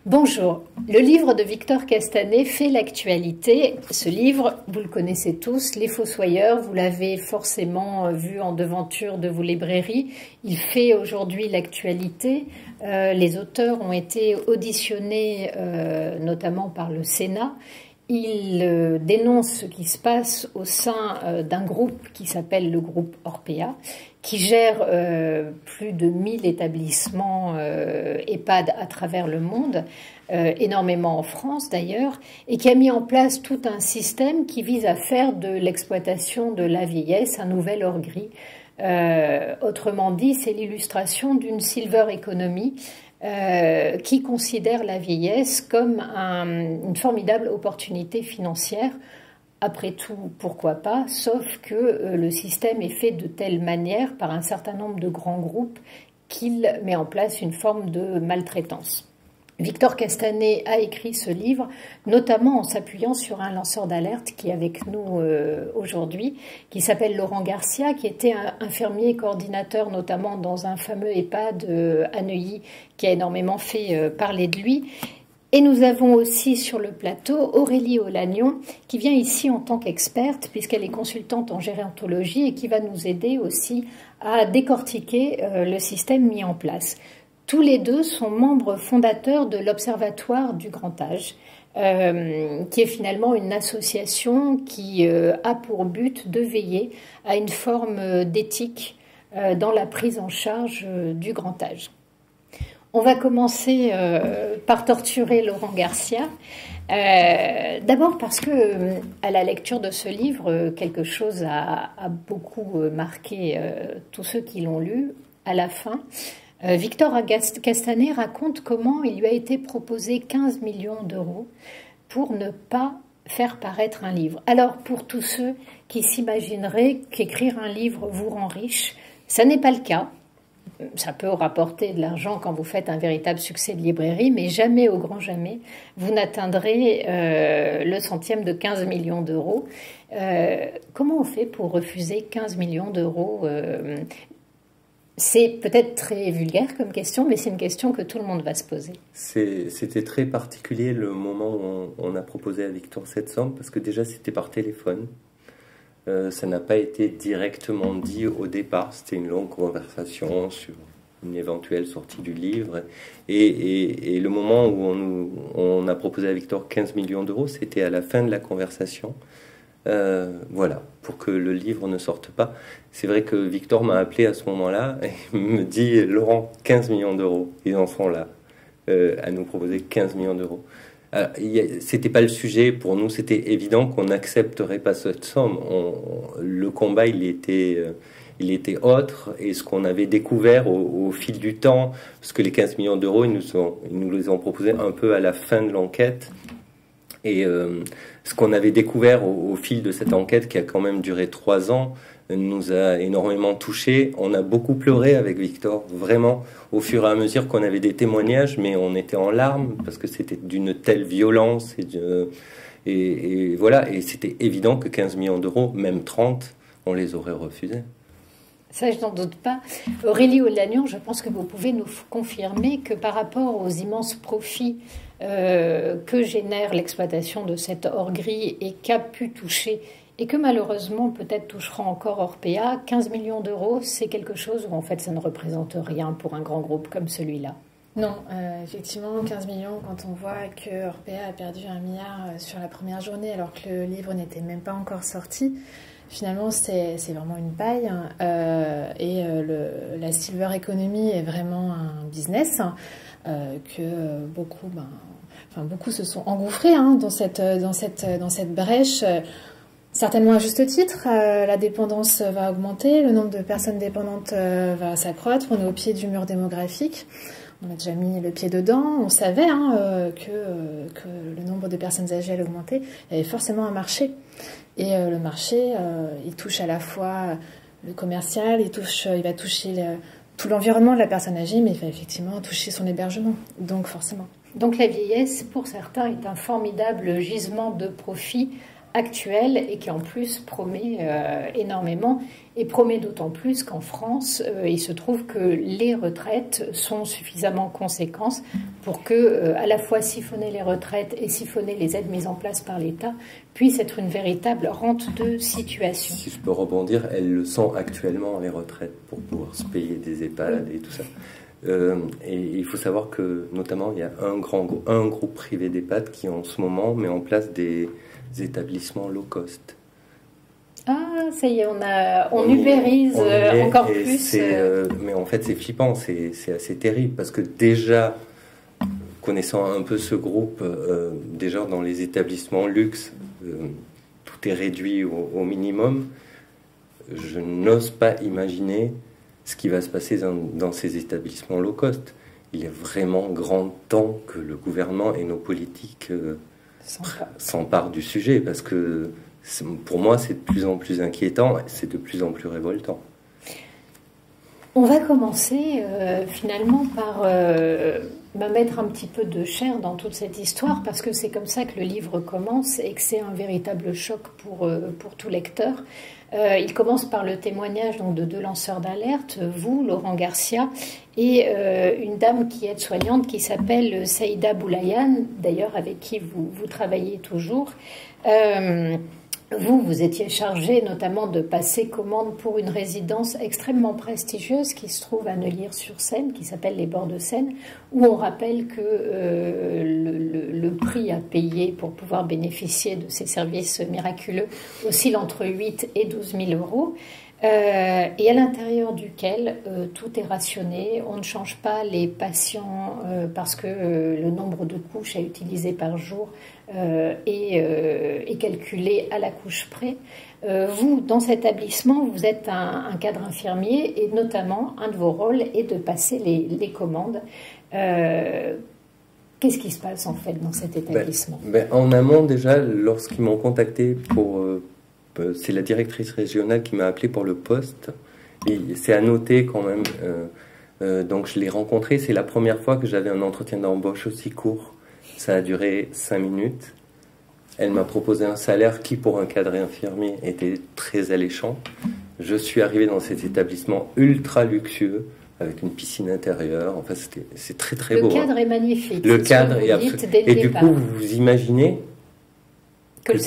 Bonjour, le livre de Victor Castanet fait l'actualité. Ce livre, vous le connaissez tous, Les Fossoyeurs, vous l'avez forcément vu en devanture de vos librairies. Il fait aujourd'hui l'actualité. Les auteurs ont été auditionnés notamment par le Sénat. Il dénonce ce qui se passe au sein d'un groupe qui s'appelle le groupe Orpea, qui gère plus de 1000 établissements EHPAD à travers le monde, énormément en France d'ailleurs, et qui a mis en place tout un système qui vise à faire de l'exploitation de la vieillesse un nouvel or gris. Autrement dit, c'est l'illustration d'une silver economy qui considère la vieillesse comme une formidable opportunité financière. Après tout, pourquoi pas, sauf que le système est fait de telle manière par un certain nombre de grands groupes qu'il met en place une forme de maltraitance. Victor Castanet a écrit ce livre, notamment en s'appuyant sur un lanceur d'alerte qui est avec nous aujourd'hui, qui s'appelle Laurent Garcia, qui était un infirmier coordinateur, notamment dans un fameux EHPAD à Neuilly, qui a énormément fait parler de lui. Et nous avons aussi sur le plateau Aurélie Olagnon, qui vient ici en tant qu'experte, puisqu'elle est consultante en gérontologie et qui va nous aider aussi à décortiquer le système mis en place. Tous les deux sont membres fondateurs de l'Observatoire du Grand Âge, qui est finalement une association qui a pour but de veiller à une forme d'éthique dans la prise en charge du grand âge. On va commencer par torturer Laurent Garcia. D'abord parce que, à la lecture de ce livre, quelque chose a beaucoup marqué tous ceux qui l'ont lu. À la fin, Victor Castanet raconte comment il lui a été proposé 15 millions d'euros pour ne pas faire paraître un livre. Alors, pour tous ceux qui s'imagineraient qu'écrire un livre vous rend riche, ça n'est pas le cas. Ça peut rapporter de l'argent quand vous faites un véritable succès de librairie, mais jamais, au grand jamais, vous n'atteindrez le centième de 15 millions d'euros. Comment on fait pour refuser 15 millions d'euros C'est peut-être très vulgaire comme question, mais c'est une question que tout le monde va se poser. C'était très particulier le moment où on a proposé à Victor cette somme, parce que déjà c'était par téléphone. Ça n'a pas été directement dit au départ, c'était une longue conversation sur une éventuelle sortie du livre. Et le moment où on a proposé à Victor 15 millions d'euros, c'était à la fin de la conversation. Voilà, pour que le livre ne sorte pas. C'est vrai que Victor m'a appelé à ce moment-là et me dit « Laurent, 15 millions d'euros, ils en sont là, à nous proposer 15 millions d'euros ». C'était pas le sujet pour nous, c'était évident qu'on n'accepterait pas cette somme. Le combat, il était autre, et ce qu'on avait découvert au fil du temps, parce que les 15 millions d'euros, ils nous les ont proposés un peu à la fin de l'enquête. Et ce qu'on avait découvert au fil de cette enquête, qui a quand même duré 3 ans, nous a énormément touchés. On a beaucoup pleuré avec Victor, vraiment, au fur et à mesure qu'on avait des témoignages, mais on était en larmes, parce que c'était d'une telle violence. Et voilà, et c'était évident que 15 millions d'euros, même 30, on les aurait refusés. Ça, je n'en doute pas. Aurélie Olagnon, je pense que vous pouvez nous confirmer que par rapport aux immenses profits que génère l'exploitation de cet or gris et qu'a pu toucher, et que malheureusement peut-être touchera encore Orpea, 15 millions d'euros, c'est quelque chose où en fait ça ne représente rien pour un grand groupe comme celui-là. Non, effectivement, 15 millions, quand on voit que Orpea a perdu 1 milliard sur la première journée alors que le livre n'était même pas encore sorti, finalement c'est vraiment une paille. La silver economy est vraiment un business que beaucoup se sont engouffrés dans cette brèche. Certainement à juste titre, la dépendance va augmenter, le nombre de personnes dépendantes va s'accroître, on est au pied du mur démographique, on a déjà mis le pied dedans, on savait que le nombre de personnes âgées allait augmenter, il y avait forcément un marché. Et le marché, il touche à la fois le commercial, il va toucher tout l'environnement de la personne âgée, mais il va effectivement toucher son hébergement, donc forcément. Donc la vieillesse, pour certains, est un formidable gisement de profit actuel et qui en plus promet énormément, et promet d'autant plus qu'en France, il se trouve que les retraites sont suffisamment conséquentes pour que à la fois siphonner les retraites et siphonner les aides mises en place par l'État puisse être une véritable rente de situation. Si je peux rebondir, elles le sont actuellement, les retraites, pour pouvoir se payer des EHPAD et tout ça. Et il faut savoir que, notamment, il y a un groupe privé d'EHPAD qui, en ce moment, met en place des établissements low cost. Ah, ça y est, on ubérise encore plus. Mais en fait, c'est flippant, c'est assez terrible, parce que déjà, connaissant un peu ce groupe, déjà dans les établissements luxe, tout est réduit au minimum. Je n'ose pas imaginer ce qui va se passer dans ces établissements low cost. Il est vraiment grand temps que le gouvernement et nos politiques s'emparent du sujet, parce que pour moi, c'est de plus en plus inquiétant, c'est de plus en plus révoltant. On va commencer finalement par mettre un petit peu de chair dans toute cette histoire, parce que c'est comme ça que le livre commence et que c'est un véritable choc pour tout lecteur. Il commence par le témoignage donc, de 2 lanceurs d'alerte, vous, Laurent Garcia, et une dame qui est aide-soignante qui s'appelle Saïda Boulayan, d'ailleurs avec qui vous travaillez toujours. Vous étiez chargé notamment de passer commande pour une résidence extrêmement prestigieuse qui se trouve à Neuilly-sur-Seine, qui s'appelle les Bords de Seine, où on rappelle que le prix à payer pour pouvoir bénéficier de ces services miraculeux oscille entre 8 et 12 000 euros. Et à l'intérieur duquel tout est rationné, on ne change pas les patients parce que le nombre de couches à utiliser par jour est calculé à la couche près. Vous, dans cet établissement, vous êtes un cadre infirmier et notamment un de vos rôles est de passer les commandes. Qu'est-ce qui se passe en fait dans cet établissement? En amont déjà, lorsqu'ils m'ont contacté c'est la directrice régionale qui m'a appelé pour le poste. Et c'est à noter quand même. Donc je l'ai rencontrée. C'est la première fois que j'avais un entretien d'embauche aussi court. Ça a duré 5 minutes. Elle m'a proposé un salaire qui, pour un cadre infirmier, était très alléchant. Je suis arrivé dans cet établissement ultra luxueux, avec une piscine intérieure. Enfin, c'est très très beau. Le cadre est magnifique. Le cadre est absolument. Et du coup, vous imaginez que le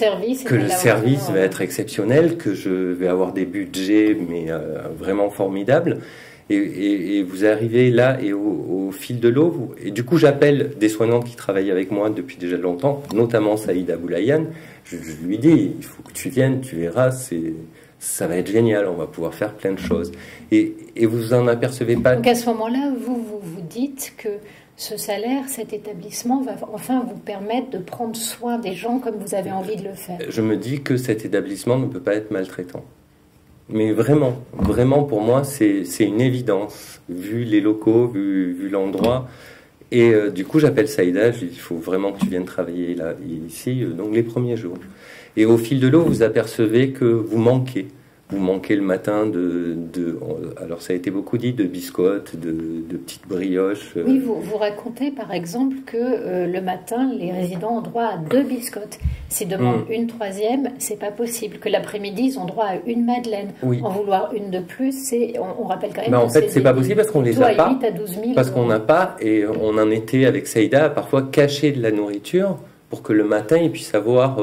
service va être exceptionnel, que je vais avoir des budgets mais vraiment formidables. Et vous arrivez là et au fil de l'eau. Et du coup, j'appelle des soignantes qui travaillent avec moi depuis déjà longtemps, notamment Saïda Boulayan. Je lui dis, il faut que tu viennes, tu verras, ça va être génial, on va pouvoir faire plein de choses. Et vous en apercevez pas. Donc à ce moment-là, vous dites que ce salaire, cet établissement va enfin vous permettre de prendre soin des gens comme vous avez envie de le faire. Je me dis que cet établissement ne peut pas être maltraitant. Mais vraiment, vraiment pour moi, c'est une évidence, vu les locaux, vu l'endroit. Et du coup, j'appelle Saïda, je lui dis, il faut vraiment que tu viennes travailler là, ici, donc les premiers jours. Et au fil de l'eau, vous apercevez que vous manquez. Vous manquez le matin alors ça a été beaucoup dit, de biscottes, de petites brioches. Oui, vous racontez par exemple que le matin, les résidents ont droit à 2 biscottes. S'ils demandent une 3e, c'est pas possible. Que l'après-midi, ils ont droit à une madeleine. Oui. En vouloir une de plus, on rappelle quand même en fait, c'est pas possible parce qu'on les a pas. 8 à 12 000 parce qu'on n'a pas, et on en était avec Saïda, parfois caché de la nourriture pour que le matin, ils puissent avoir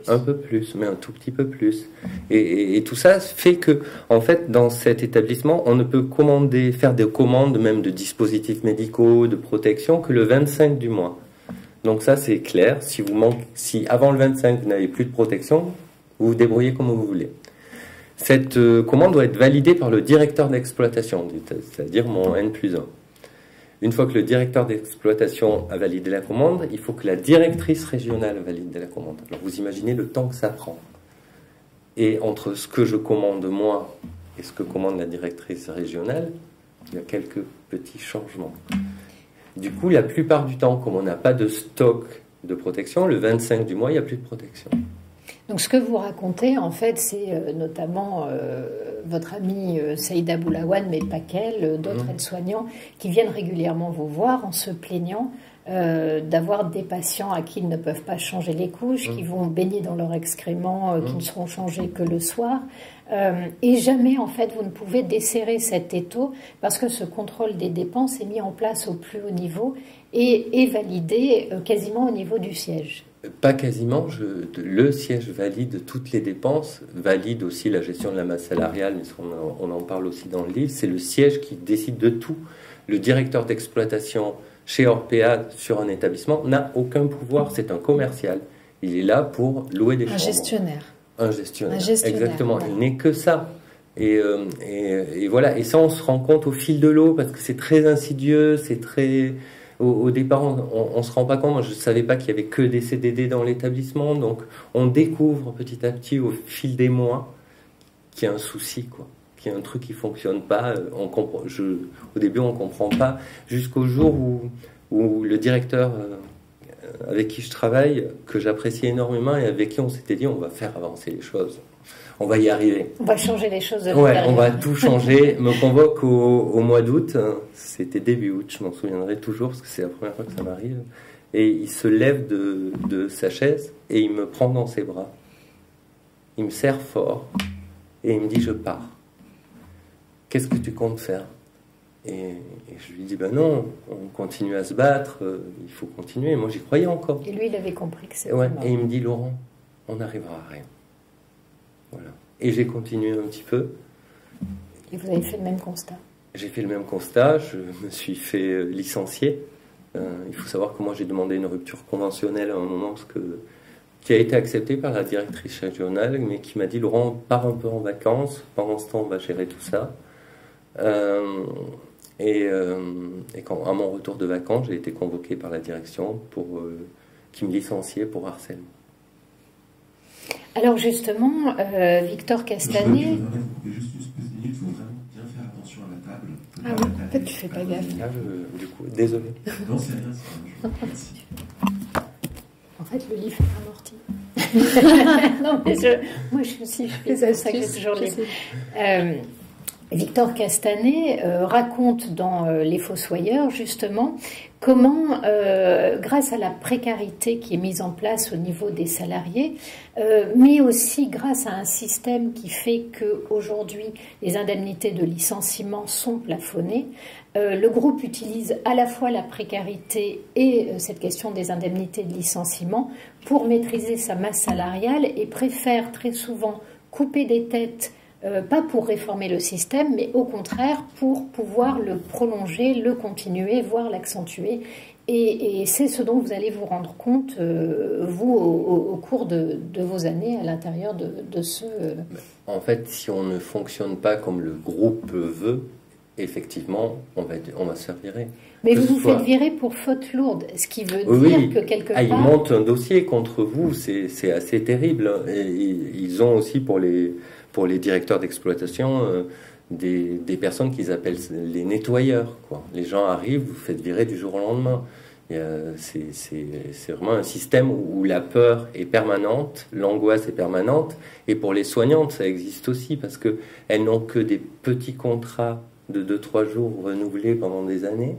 un peu plus, mais un tout petit peu plus. Et tout ça fait que, en fait, dans cet établissement, on ne peut faire des commandes, même de dispositifs médicaux, de protection, que le 25 du mois. Donc ça, c'est clair. Si avant le 25, vous n'avez plus de protection, vous vous débrouillez comme vous voulez. Cette commande doit être validée par le directeur d'exploitation, c'est-à-dire mon N+1. Une fois que le directeur d'exploitation a validé la commande, il faut que la directrice régionale valide la commande. Alors vous imaginez le temps que ça prend. Et entre ce que je commande moi et ce que commande la directrice régionale, il y a quelques petits changements. Du coup, la plupart du temps, comme on n'a pas de stock de protection, le 25 du mois, il n'y a plus de protection. Donc ce que vous racontez, en fait, c'est notamment votre amie Saïda Boulawan, mais pas qu'elle, d'autres aides-soignants qui viennent régulièrement vous voir en se plaignant d'avoir des patients à qui ils ne peuvent pas changer les couches, qui vont baigner dans leur excrément, qui ne seront changés que le soir. Et jamais, en fait, vous ne pouvez desserrer cet étau parce que ce contrôle des dépenses est mis en place au plus haut niveau et est validé quasiment au niveau du siège. Pas quasiment, le siège valide toutes les dépenses, valide aussi la gestion de la masse salariale, mais on en parle aussi dans le livre, c'est le siège qui décide de tout. Le directeur d'exploitation chez Orpea sur un établissement n'a aucun pouvoir, c'est un commercial. Il est là pour louer des chambres. Un gestionnaire, exactement, voilà. Il n'est que ça. Et voilà, et ça on se rend compte au fil de l'eau, parce que c'est très insidieux, c'est très... Au départ, on ne se rend pas compte. Moi, je ne savais pas qu'il n'y avait que des CDD dans l'établissement. Donc, on découvre petit à petit, au fil des mois, qu'il y a un souci, quoi. Qu'il y a un truc qui ne fonctionne pas. Au début, on ne comprend pas. Jusqu'au jour où le directeur avec qui je travaille, que j'apprécie énormément et avec qui on s'était dit on va faire avancer les choses. On va y arriver. On va changer les choses de l'intérieur. On va tout changer. Me convoque au mois d'août. C'était début août, je m'en souviendrai toujours parce que c'est la première fois que ça m'arrive. Et il se lève de sa chaise et il me prend dans ses bras. Il me serre fort et il me dit je pars. Qu'est-ce que tu comptes faire? Et je lui dis ben non, on continue à se battre, il faut continuer. Moi j'y croyais encore. Et lui il avait compris que c'était mort. Et il me dit Laurent, on n'arrivera à rien. Voilà. Et j'ai continué un petit peu. Et vous avez fait le même constat? J'ai fait le même constat, je me suis fait licencier. Il faut savoir que moi j'ai demandé une rupture conventionnelle à un moment qui a été acceptée par la directrice régionale, mais qui m'a dit Laurent, pars un peu en vacances, pendant ce temps on va gérer tout ça. Et à mon retour de vacances, j'ai été convoqué par la direction pour qui me licenciait pour harcèlement. Alors justement, Victor Castanet... Juste une petite minute, il faut vraiment bien faire attention à la table. Ah oui, en fait tu fais pas gaffe. Du coup, désolé. Non, c'est rien, c'est rien. Merci. En fait, le livre est amorti. Non, mais moi je fais ça que j'ai toujours lu. Victor Castanet raconte dans Les Fossoyeurs justement comment, grâce à la précarité qui est mise en place au niveau des salariés, mais aussi grâce à un système qui fait qu'aujourd'hui les indemnités de licenciement sont plafonnées, le groupe utilise à la fois la précarité et cette question des indemnités de licenciement pour maîtriser sa masse salariale et préfère très souvent couper des têtes. Pas pour réformer le système, mais au contraire pour pouvoir le prolonger, le continuer, voire l'accentuer. Et c'est ce dont vous allez vous rendre compte, vous, au cours de vos années à l'intérieur de ce... En fait, si on ne fonctionne pas comme le groupe veut, effectivement, on va se faire virer. Mais vous vous faites virer pour faute lourde, ce qui veut dire que quelque part... Ils montent un dossier contre vous, c'est assez terrible. Et ils ont aussi pour les directeurs d'exploitation des personnes qu'ils appellent les nettoyeurs, quoi. Les gens arrivent, vous faites virer du jour au lendemain. C'est vraiment un système où la peur est permanente, l'angoisse est permanente. Et pour les soignantes, ça existe aussi parce qu'elles n'ont que des petits contrats de 2-3 jours renouvelés pendant des années.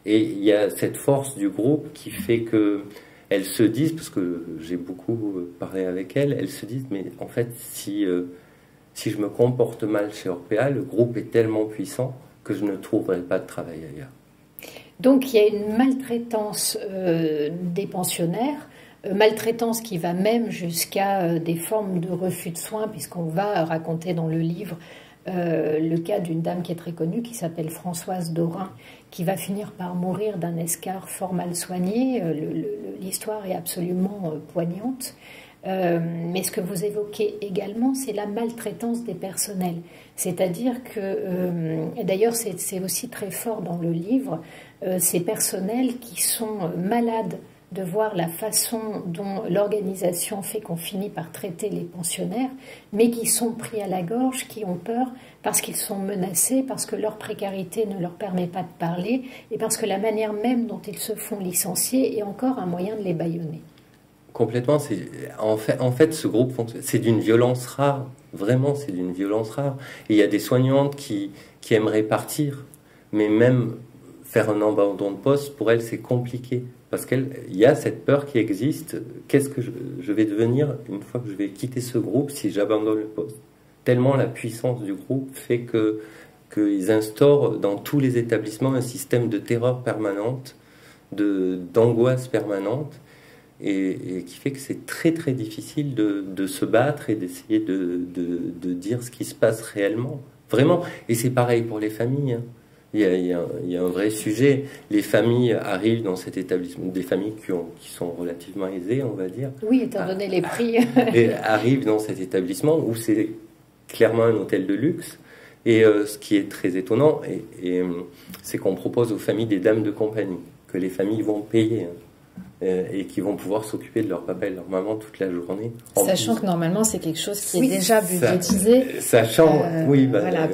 Et il y a cette force du groupe qui fait qu'elles se disent, parce que j'ai beaucoup parlé avec elles se disent, mais en fait, si je me comporte mal chez Orpea, le groupe est tellement puissant que je ne trouverai pas de travail ailleurs. Donc il y a une maltraitance des pensionnaires, maltraitance qui va même jusqu'à des formes de refus de soins, puisqu'on va raconter dans le livre le cas d'une dame qui est très connue, qui s'appelle Françoise Dorin, qui va finir par mourir d'un escarre fort mal soigné. L'histoire est absolument poignante. Mais ce que vous évoquez également, c'est la maltraitance des personnels. C'est-à-dire que, et d'ailleurs c'est aussi très fort dans le livre, ces personnels qui sont malades de voir la façon dont l'organisation fait qu'on finit par traiter les pensionnaires, mais qui sont pris à la gorge, qui ont peur parce qu'ils sont menacés, parce que leur précarité ne leur permet pas de parler, et parce que la manière même dont ils se font licencier est encore un moyen de les bâillonner. Complètement. En fait, ce groupe, c'est d'une violence rare. Vraiment, c'est d'une violence rare. Et il y a des soignantes qui aimeraient partir, mais même faire un abandon de poste, pour elles, c'est compliqué. Parce qu'il y a cette peur qui existe. Qu'est-ce que je vais devenir une fois que je vais quitter ce groupe si j'abandonne le poste? Tellement la puissance du groupe fait qu'ils instaurent dans tous les établissements un système de terreur permanente, d'angoisse permanente, et qui fait que c'est très très difficile de se battre et d'essayer de dire ce qui se passe réellement. Vraiment. Et c'est pareil pour les familles, hein. Il y a un vrai sujet. Les familles arrivent dans cet établissement, des familles qui sont relativement aisées, on va dire. Oui, étant donné les prix. Et arrivent dans cet établissement où c'est clairement un hôtel de luxe. Et ce qui est très étonnant, c'est qu'on propose aux familles des dames de compagnie, que les familles vont payer, hein, et qui vont pouvoir s'occuper de leur papa et de leur maman toute la journée. Sachant que normalement c'est quelque chose qui est déjà budgétisé. Sachant, voilà,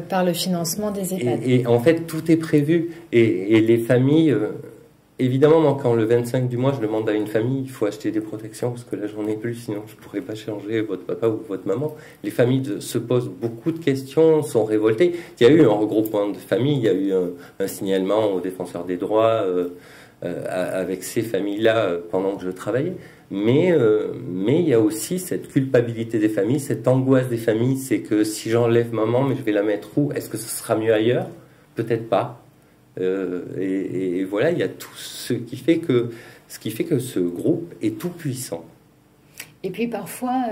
par le financement des EHPAD. Et en fait tout est prévu. Et les familles, évidemment, moi, quand le 25 du mois je demande à une famille, il faut acheter des protections parce que là j'en ai plus, sinon je ne pourrais pas changer votre papa ou votre maman. Les familles se posent beaucoup de questions, sont révoltées. Il y a eu un regroupement de familles, il y a eu un signalement aux défenseurs des droits avec ces familles-là pendant que je travaillais. Mais il y a aussi cette culpabilité des familles, cette angoisse des familles, c'est que si j'enlève maman, mais je vais la mettre où? Est-ce que ce sera mieux ailleurs? Peut-être pas. Et voilà, il y a tout ce qui fait que ce groupe est tout puissant. Et puis parfois,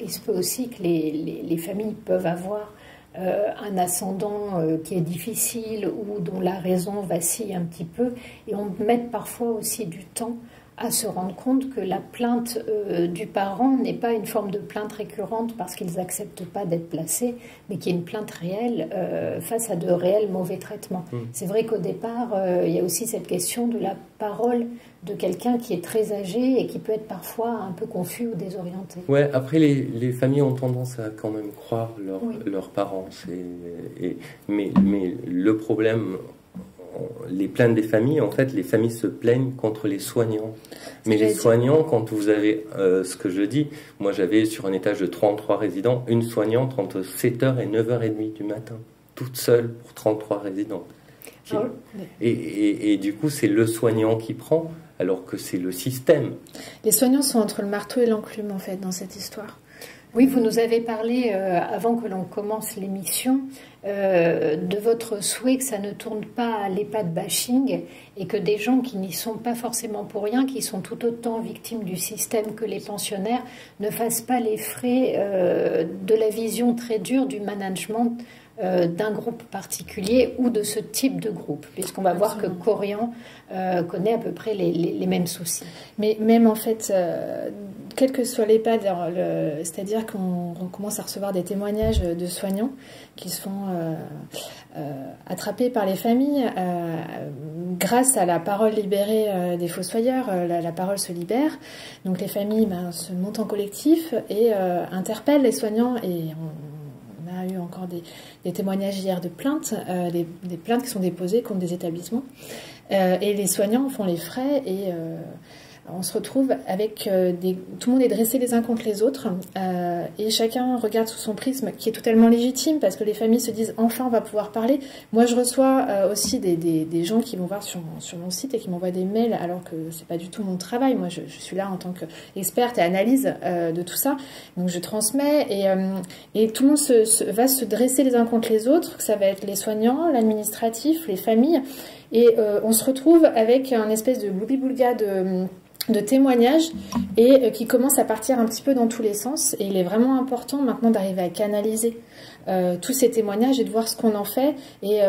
il se peut aussi que les familles peuvent avoir un ascendant qui est difficile ou dont la raison vacille un petit peu, et on met parfois aussi du temps à se rendre compte que la plainte du parent n'est pas une forme de plainte récurrente parce qu'ils n'acceptent pas d'être placés, mais qui est une plainte réelle face à de réels mauvais traitements. C'est vrai qu'au départ, il y a aussi cette question de la parole de quelqu'un qui est très âgé et qui peut être parfois un peu confus ou désorienté. Ouais, après les familles ont tendance à quand même croire leurs parents. Mais le problème, les plaintes des familles, en fait, les familles se plaignent contre les soignants. Mais les soignants, quand vous avez ce que je dis, moi j'avais sur un étage de 33 résidents, une soignante entre 7h et 9h30 du matin, toute seule pour 33 résidents. Et du coup, c'est le soignant qui prend, alors que c'est le système. Les soignants sont entre le marteau et l'enclume, en fait, dans cette histoire. Oui, vous nous avez parlé, avant que l'on commence l'émission, de votre souhait que ça ne tourne pas à l'EHPAD bashing et que des gens qui n'y sont pas forcément pour rien, qui sont tout autant victimes du système que les pensionnaires, ne fassent pas les frais de la vision très dure du management d'un groupe particulier ou de ce type de groupe, puisqu'on va voir que Corian connaît à peu près les mêmes soucis. Mais même en fait, quel que soit l'EHPAD, c'est-à-dire qu'on commence à recevoir des témoignages de soignants qui se font attraper par les familles grâce à la parole libérée des fossoyeurs. La parole se libère, donc les familles se montent en collectif et interpellent les soignants, et on a eu encore des témoignages hier de plaintes, des plaintes qui sont déposées contre des établissements. Et les soignants font les frais et on se retrouve avec tout le monde est dressé les uns contre les autres et chacun regarde sous son prisme, qui est totalement légitime parce que les familles se disent enfin on va pouvoir parler. Moi je reçois aussi des gens qui vont voir sur mon site et qui m'envoient des mails alors que c'est pas du tout mon travail. Moi je suis là en tant qu'experte et analyse de tout ça, donc je transmets et tout le monde va se dresser les uns contre les autres. Ça va être les soignants, l'administratif, les familles, et on se retrouve avec un espèce de gloubi-boulga de témoignages et qui commence à partir un petit peu dans tous les sens. Et il est vraiment important maintenant d'arriver à canaliser tous ces témoignages et de voir ce qu'on en fait. Et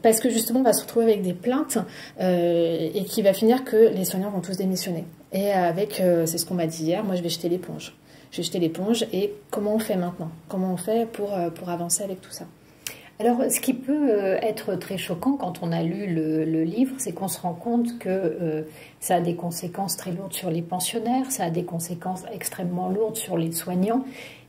parce que justement, on va se retrouver avec des plaintes et qui va finir que les soignants vont tous démissionner. Et c'est ce qu'on m'a dit hier, moi je vais jeter l'éponge. Je vais jeter l'éponge et comment on fait maintenant? Comment on fait pour avancer avec tout ça? Alors, ce qui peut être très choquant quand on a lu le livre, c'est qu'on se rend compte que ça a des conséquences très lourdes sur les pensionnaires, ça a des conséquences extrêmement lourdes sur les soignants.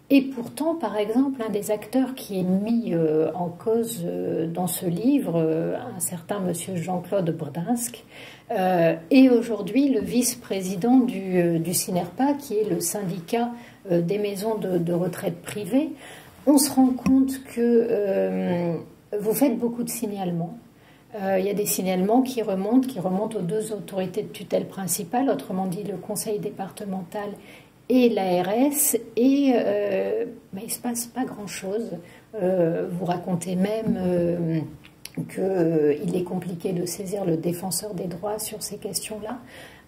Et pourtant, par exemple, un des acteurs qui est mis en cause dans ce livre, un certain monsieur Jean-Claude Brdinsk, est aujourd'hui le vice-président du CINERPA, qui est le syndicat des maisons de retraite privées. On se rend compte que vous faites beaucoup de signalements, Il y a des signalements qui remontent aux deux autorités de tutelle principales, autrement dit le conseil départemental et l'ARS, et il ne se passe pas grand-chose. Vous racontez même qu'il est compliqué de saisir le défenseur des droits sur ces questions-là.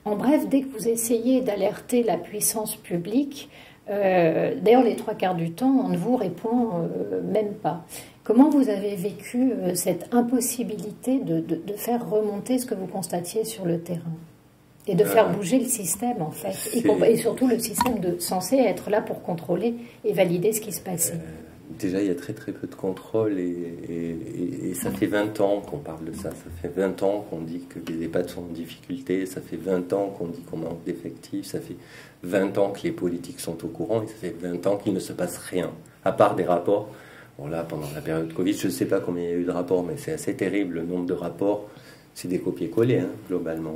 En bref, dès que vous essayez d'alerter la puissance publique, d'ailleurs les trois quarts du temps, on ne vous répond même pas. Comment vous avez vécu cette impossibilité de faire remonter ce que vous constatiez sur le terrain et de faire bouger le système, en fait, et surtout le système censé être là pour contrôler et valider ce qui se passait? Déjà, il y a très très peu de contrôle et ça fait 20 ans qu'on parle de ça. Ça fait 20 ans qu'on dit que les EHPAD sont en difficulté, ça fait 20 ans qu'on dit qu'on manque d'effectifs, ça fait 20 ans que les politiques sont au courant et ça fait 20 ans qu'il ne se passe rien, à part des rapports. Bon là, pendant la période Covid, je ne sais pas combien il y a eu de rapports, mais c'est assez terrible, le nombre de rapports, c'est des copier-coller, hein, globalement.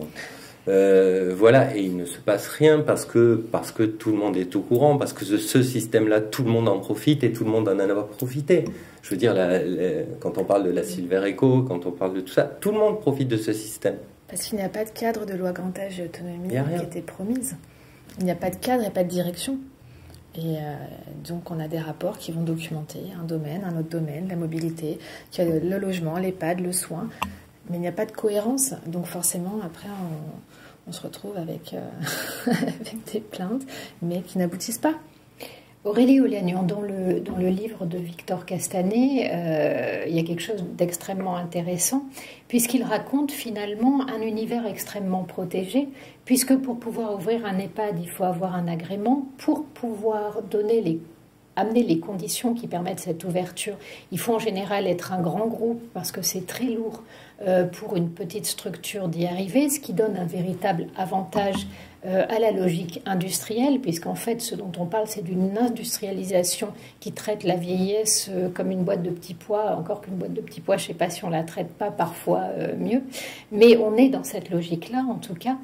Voilà, et il ne se passe rien parce que tout le monde est au courant, parce que ce système-là, tout le monde en profite et tout le monde en a profité. Je veux dire, quand on parle de la Silver Eco, quand on parle de tout ça, tout le monde profite de ce système. Parce qu'il n'y a pas de cadre de loi grand âge et autonomie qui était promise. Il n'y a pas de cadre et pas de direction. Et donc on a des rapports qui vont documenter un domaine, un autre domaine, la mobilité, le logement, l'EHPAD, le soin. Mais il n'y a pas de cohérence, donc forcément, après, on se retrouve avec, avec des plaintes, mais qui n'aboutissent pas. Aurélie Olagnan, dans le livre de Victor Castanet, il y a quelque chose d'extrêmement intéressant, puisqu'il raconte finalement un univers extrêmement protégé, puisque pour pouvoir ouvrir un EHPAD, il faut avoir un agrément, pour pouvoir amener les conditions qui permettent cette ouverture. Il faut en général être un grand groupe parce que c'est très lourd pour une petite structure d'y arriver, ce qui donne un véritable avantage à la logique industrielle, puisqu'en fait ce dont on parle c'est d'une industrialisation qui traite la vieillesse comme une boîte de petits pois, encore qu'une boîte de petits pois, je ne sais pas si on la traite pas parfois mieux, mais on est dans cette logique-là en tout cas.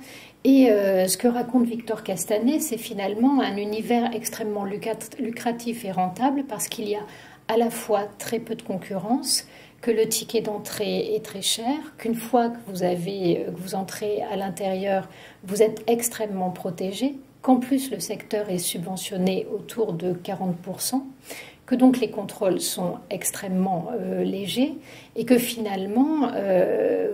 Et ce que raconte Victor Castanet, c'est finalement un univers extrêmement lucratif et rentable parce qu'il y a à la fois très peu de concurrence, que le ticket d'entrée est très cher, qu'une fois que vous entrez à l'intérieur, vous êtes extrêmement protégé, qu'en plus le secteur est subventionné autour de 40%, que donc les contrôles sont extrêmement légers et que finalement,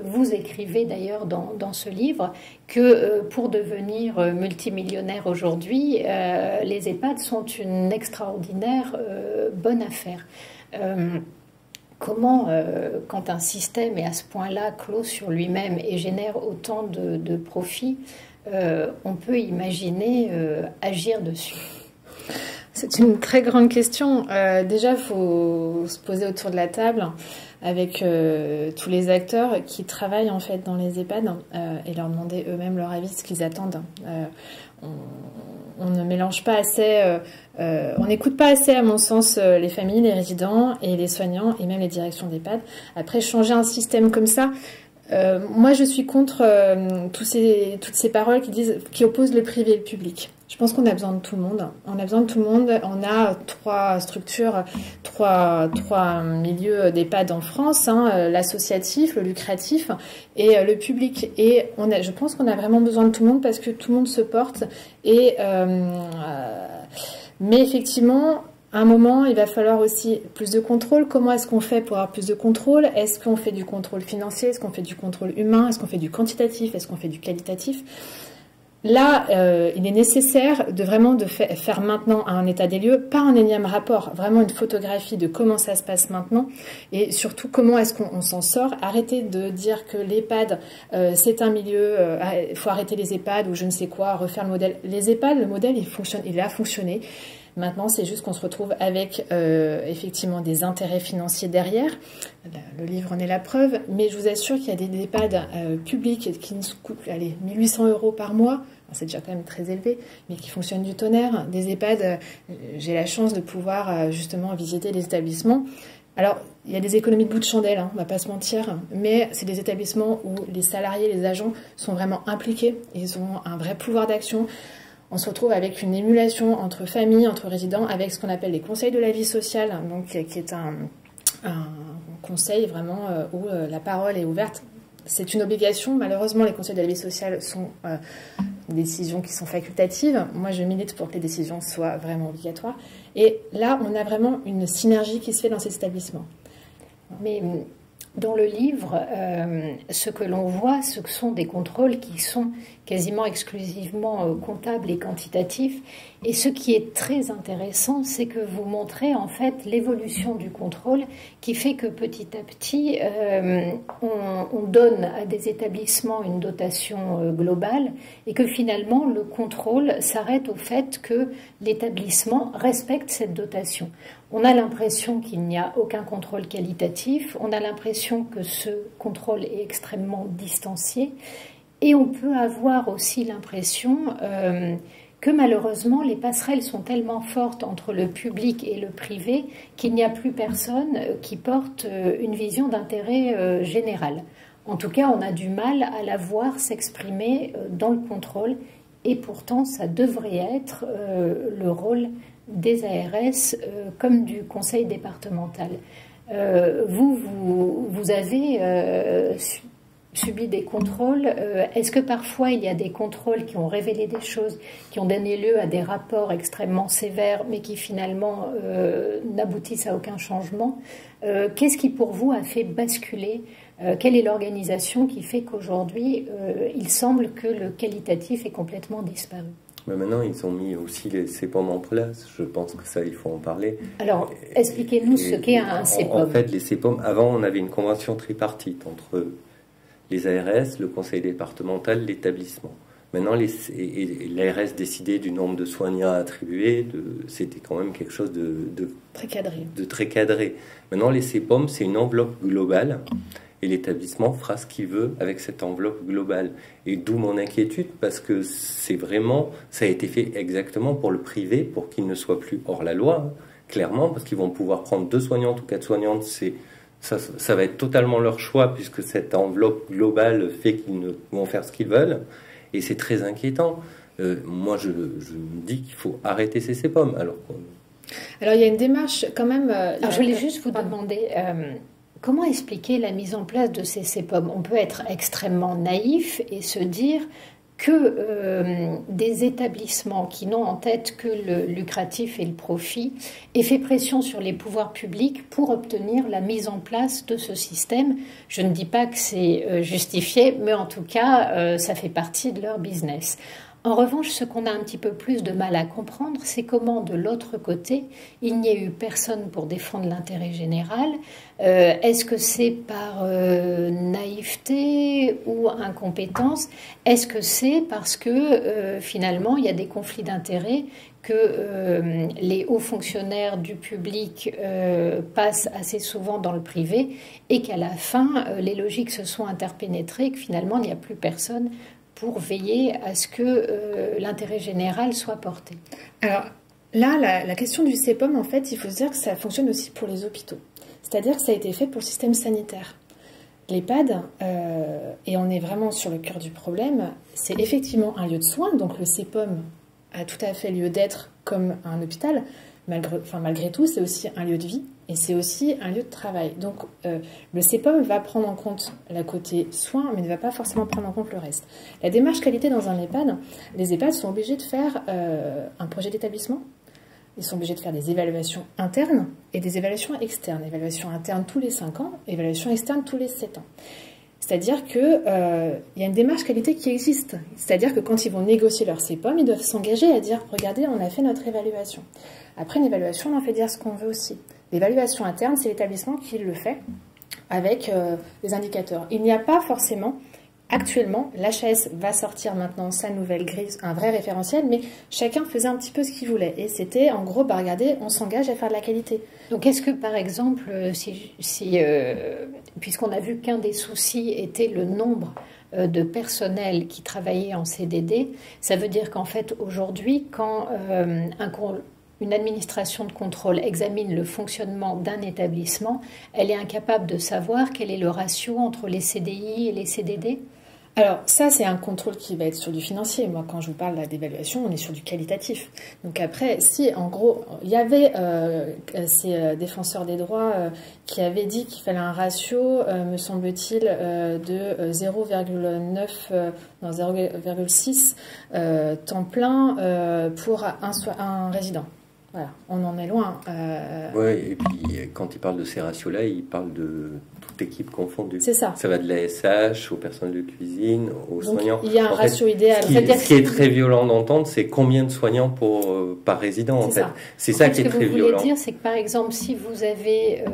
vous écrivez d'ailleurs dans ce livre que pour devenir multimillionnaire aujourd'hui, les EHPAD sont une extraordinaire bonne affaire. Comment, quand un système est à ce point-là clos sur lui-même et génère autant de profits, on peut imaginer agir dessus? C'est une très grande question. Déjà, il faut se poser autour de la table avec tous les acteurs qui travaillent en fait dans les EHPAD et leur demander eux-mêmes leur avis, ce qu'ils attendent. On ne mélange pas assez, on n'écoute pas assez, à mon sens, les familles, les résidents et les soignants et même les directions d'EHPAD. Après, changer un système comme ça, moi je suis contre toutes ces paroles qui opposent le privé et le public. Je pense qu'on a besoin de tout le monde. On a besoin de tout le monde. On a trois structures, trois milieux d'EHPAD en France, l'associatif, le lucratif et le public. Et je pense qu'on a vraiment besoin de tout le monde parce que tout le monde se porte. Mais effectivement, à un moment, il va falloir aussi plus de contrôle. Comment est-ce qu'on fait pour avoir plus de contrôle? Est-ce qu'on fait du contrôle financier? Est-ce qu'on fait du contrôle humain? Est-ce qu'on fait du quantitatif? Est-ce qu'on fait du qualitatif? Là, il est nécessaire de vraiment faire maintenant un état des lieux, pas un énième rapport, vraiment une photographie de comment ça se passe maintenant et surtout comment est-ce qu'on s'en sort. Arrêter de dire que l'EHPAD, c'est un milieu, il faut arrêter les EHPAD ou je ne sais quoi, refaire le modèle. Les EHPAD, le modèle, il a fonctionné. Maintenant, c'est juste qu'on se retrouve avec effectivement des intérêts financiers derrière. Le livre en est la preuve, mais je vous assure qu'il y a des EHPAD publics qui nous coûtent 1 800 € par mois. C'est déjà quand même très élevé, mais qui fonctionnent du tonnerre. Des EHPAD, j'ai la chance de pouvoir justement visiter les établissements. Alors, il y a des économies de bout de chandelle, on ne va pas se mentir, mais c'est des établissements où les salariés, les agents sont vraiment impliqués. Ils ont un vrai pouvoir d'action. On se retrouve avec une émulation entre familles, entre résidents, avec ce qu'on appelle les conseils de la vie sociale, donc qui est un conseil vraiment où la parole est ouverte. C'est une obligation. Malheureusement, les conseils de la vie sociale sont des décisions qui sont facultatives. Moi, je milite pour que les décisions soient vraiment obligatoires. Et là, on a vraiment une synergie qui se fait dans ces établissements. Mais dans le livre, ce que l'on voit, ce sont des contrôles qui sont quasiment exclusivement comptables et quantitatifs. Et ce qui est très intéressant, c'est que vous montrez en fait l'évolution du contrôle qui fait que petit à petit, on donne à des établissements une dotation globale et que finalement le contrôle s'arrête au fait que l'établissement respecte cette dotation. On a l'impression qu'il n'y a aucun contrôle qualitatif, on a l'impression que ce contrôle est extrêmement distancié et on peut avoir aussi l'impression que malheureusement les passerelles sont tellement fortes entre le public et le privé qu'il n'y a plus personne qui porte une vision d'intérêt général. En tout cas, on a du mal à la voir s'exprimer dans le contrôle et pourtant ça devrait être le rôle des ARS comme du conseil départemental. Vous avez subi des contrôles. Est-ce que parfois il y a des contrôles qui ont révélé des choses, qui ont donné lieu à des rapports extrêmement sévères, mais qui finalement n'aboutissent à aucun changement? Qu'est-ce qui pour vous a fait basculer? Quelle est l'organisation qui fait qu'aujourd'hui il semble que le qualitatif est complètement disparu? Mais maintenant, ils ont mis aussi les CEPOM en place. Je pense que ça, il faut en parler. Alors, expliquez-nous ce qu'est un CEPOM. En fait, les CEPOM, avant, on avait une convention tripartite entre les ARS, le conseil départemental, l'établissement. Maintenant, l'ARS décidait du nombre de soignants attribués. C'était quand même quelque chose de très cadré. Maintenant, les CEPOM, c'est une enveloppe globale. Et l'établissement fera ce qu'il veut avec cette enveloppe globale. Et d'où mon inquiétude, parce que c'est vraiment, ça a été fait exactement pour le privé, pour qu'il ne soit plus hors la loi, hein, clairement, parce qu'ils vont pouvoir prendre 2 soignantes ou 4 soignantes, ça va être totalement leur choix, puisque cette enveloppe globale fait qu'ils vont faire ce qu'ils veulent. Et c'est très inquiétant. Moi, je me dis qu'il faut arrêter ces CEPOM. Alors il y a une démarche quand même... Alors, je voulais juste vous demander... Comment expliquer la mise en place de ces CEPOM? On peut être extrêmement naïf et se dire que des établissements qui n'ont en tête que le lucratif et le profit aient fait pression sur les pouvoirs publics pour obtenir la mise en place de ce système. Je ne dis pas que c'est justifié, mais en tout cas, ça fait partie de leur business. En revanche, ce qu'on a un petit peu plus de mal à comprendre, c'est comment, de l'autre côté, il n'y a eu personne pour défendre l'intérêt général. Est-ce que c'est par naïveté ou incompétence? Est-ce que c'est parce que, finalement, il y a des conflits d'intérêts, que les hauts fonctionnaires du public passent assez souvent dans le privé et qu'à la fin, les logiques se sont interpénétrées et que finalement, il n'y a plus personne pour veiller à ce que l'intérêt général soit porté? Alors là, la question du CEPOM, en fait, il faut se dire que ça fonctionne aussi pour les hôpitaux. C'est-à-dire que ça a été fait pour le système sanitaire. L'EHPAD, et on est vraiment sur le cœur du problème, c'est effectivement un lieu de soins, donc le CEPOM a tout à fait lieu d'être comme un hôpital. Malgré tout, c'est aussi un lieu de vie et c'est aussi un lieu de travail. Donc, le CEPOM va prendre en compte la côté soins, mais ne va pas forcément prendre en compte le reste. La démarche qualité dans un EHPAD, les EHPAD sont obligés de faire un projet d'établissement. Ils sont obligés de faire des évaluations internes et des évaluations externes. Évaluation interne tous les 5 ans, évaluation externe tous les 7 ans. C'est-à-dire qu'il y a une démarche qualité qui existe. C'est-à-dire que quand ils vont négocier leur CEPOM, ils doivent s'engager à dire « Regardez, on a fait notre évaluation ». Après une évaluation, on en fait dire ce qu'on veut aussi. L'évaluation interne, c'est l'établissement qui le fait avec des indicateurs. Il n'y a pas forcément... Actuellement, l'HAS va sortir maintenant sa nouvelle grille, un vrai référentiel, mais chacun faisait un petit peu ce qu'il voulait. Et c'était, en gros, regardez, on s'engage à faire de la qualité. Donc, est-ce que, par exemple, puisqu'on a vu qu'un des soucis était le nombre de personnel qui travaillait en CDD, ça veut dire qu'en fait, aujourd'hui, quand une administration de contrôle examine le fonctionnement d'un établissement, elle est incapable de savoir quel est le ratio entre les CDI et les CDD? Alors ça, c'est un contrôle qui va être sur du financier. Moi, quand je vous parle d'évaluation, on est sur du qualitatif. Donc après, si en gros, il y avait ces défenseurs des droits qui avaient dit qu'il fallait un ratio, me semble-t-il, de 0,9, non 0,6 temps plein pour un résident. Voilà, on en est loin. Oui, et puis quand il parle de ces ratios-là, il parle de toute équipe confondue. C'est ça. Ça va de la SH, aux personnels de cuisine, aux Donc, soignants. Il y a un ratio idéal. Ce qui est très violent d'entendre, c'est combien de soignants par résident, en fait. C'est ça qui est très violent. Ce que vous voulez dire, c'est que par exemple, si vous avez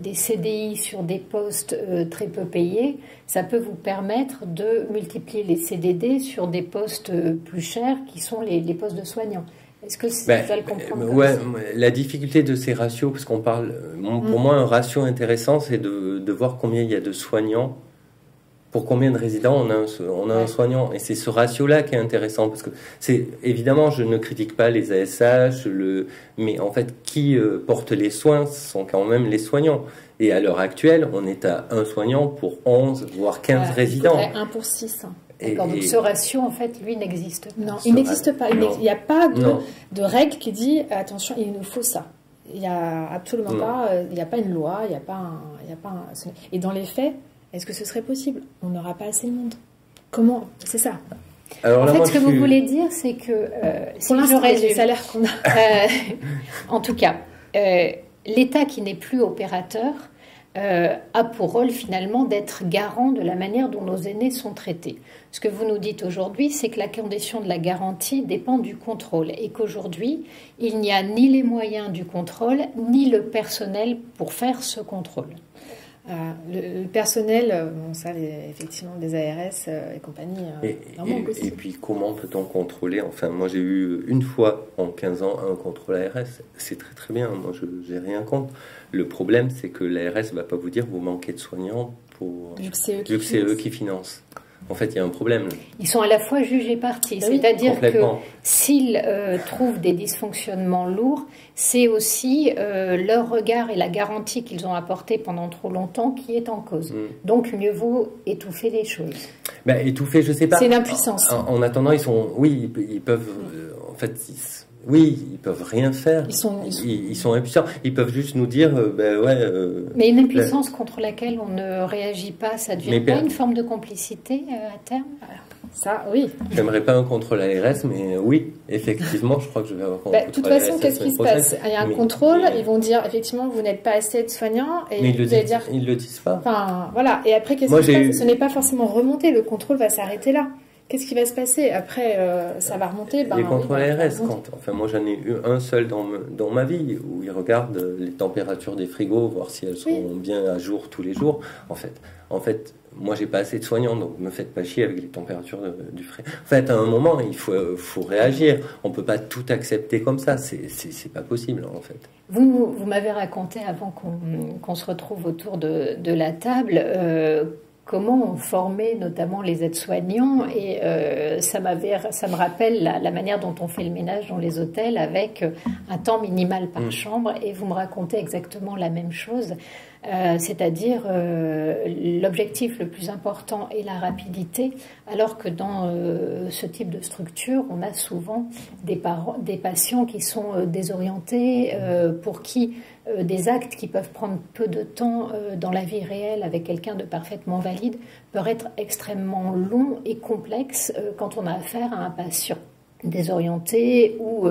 des CDI sur des postes très peu payés, ça peut vous permettre de multiplier les CDD sur des postes plus chers, qui sont les postes de soignants. Est-ce que c'est ça le comprendre la difficulté de ces ratios, parce qu'on parle, pour moi, un ratio intéressant, c'est de voir combien il y a de soignants, pour combien de résidents on a un soignant. Et c'est ce ratio-là qui est intéressant, parce que évidemment, je ne critique pas les ASH, mais en fait, qui porte les soins, ce sont quand même les soignants. Et à l'heure actuelle, on est à un soignant pour 11, voire 15 résidents. Il faudrait 1 pour 6. D'accord, donc ce ratio, en fait, lui, n'existe pas. Non, il n'existe pas. Il n'y a pas de règle qui dit attention, il nous faut ça. Il n'y a absolument pas. Il n'y a pas une loi, il n'y a pas un. Et dans les faits, est-ce que ce serait possible? On n'aura pas assez de monde. Comment? C'est ça. Alors en fait, ce que vous voulez dire, c'est que pour l'instant, les salaires qu'on a. En tout cas, l'État qui n'est plus opérateur a pour rôle finalement d'être garant de la manière dont nos aînés sont traités. Ce que vous nous dites aujourd'hui, c'est que la condition de la garantie dépend du contrôle et qu'aujourd'hui, il n'y a ni les moyens du contrôle, ni le personnel pour faire ce contrôle. Le personnel, bon, ça, effectivement, des ARS et compagnie. Et puis, comment peut-on contrôler? Enfin, moi, j'ai eu une fois en 15 ans un contrôle ARS. C'est très, très bien. Moi, je n'ai rien contre. Le problème, c'est que l'ARS ne va pas vous dire vous manquez de soignants vu que c'est eux qui financent. En fait, il y a un problème. Ils sont à la fois juges et parties. C'est-à-dire que s'ils trouvent des dysfonctionnements lourds, c'est aussi leur regard et la garantie qu'ils ont apportée pendant trop longtemps qui est en cause. Donc, mieux vaut étouffer les choses. Étouffer, je ne sais pas. C'est l'impuissance. En attendant, ils peuvent... en fait... Oui, ils peuvent rien faire. Ils sont impuissants. Ils peuvent juste nous dire, Mais une impuissance contre laquelle on ne réagit pas, ça devient pas une forme de complicité à terme? Ça, oui. J'aimerais pas un contrôle ARS, mais oui, effectivement, je crois que je vais avoir un contrôle ARS. De toute façon, qu'est-ce qui se passe? Il y a un contrôle, ils vont dire, effectivement, vous n'êtes pas assez de soignants. Et mais ils le disent pas. Enfin, voilà. Et après, qu'est-ce qui se passe? Ce n'est pas forcément remonté. Le contrôle va s'arrêter là. Qu'est-ce qui va se passer? Après, ça va remonter. Les contrôles ARS, moi j'en ai eu un seul dans ma vie, où ils regardent les températures des frigos, voir si elles sont bien à jour tous les jours. En fait, moi j'ai pas assez de soignants, donc me faites pas chier avec les températures du frigo. En fait, à un moment, il faut réagir. On peut pas tout accepter comme ça, c'est pas possible en fait. Vous m'avez raconté avant qu'on se retrouve autour de la table comment on formait notamment les aides-soignants et ça me rappelle la manière dont on fait le ménage dans les hôtels avec un temps minimal par chambre et vous me racontez exactement la même chose, c'est-à-dire l'objectif le plus important est la rapidité alors que dans ce type de structure on a souvent des patients qui sont désorientés pour qui des actes qui peuvent prendre peu de temps dans la vie réelle avec quelqu'un de parfaitement valide peuvent être extrêmement longs et complexes quand on a affaire à un patient désorienté ou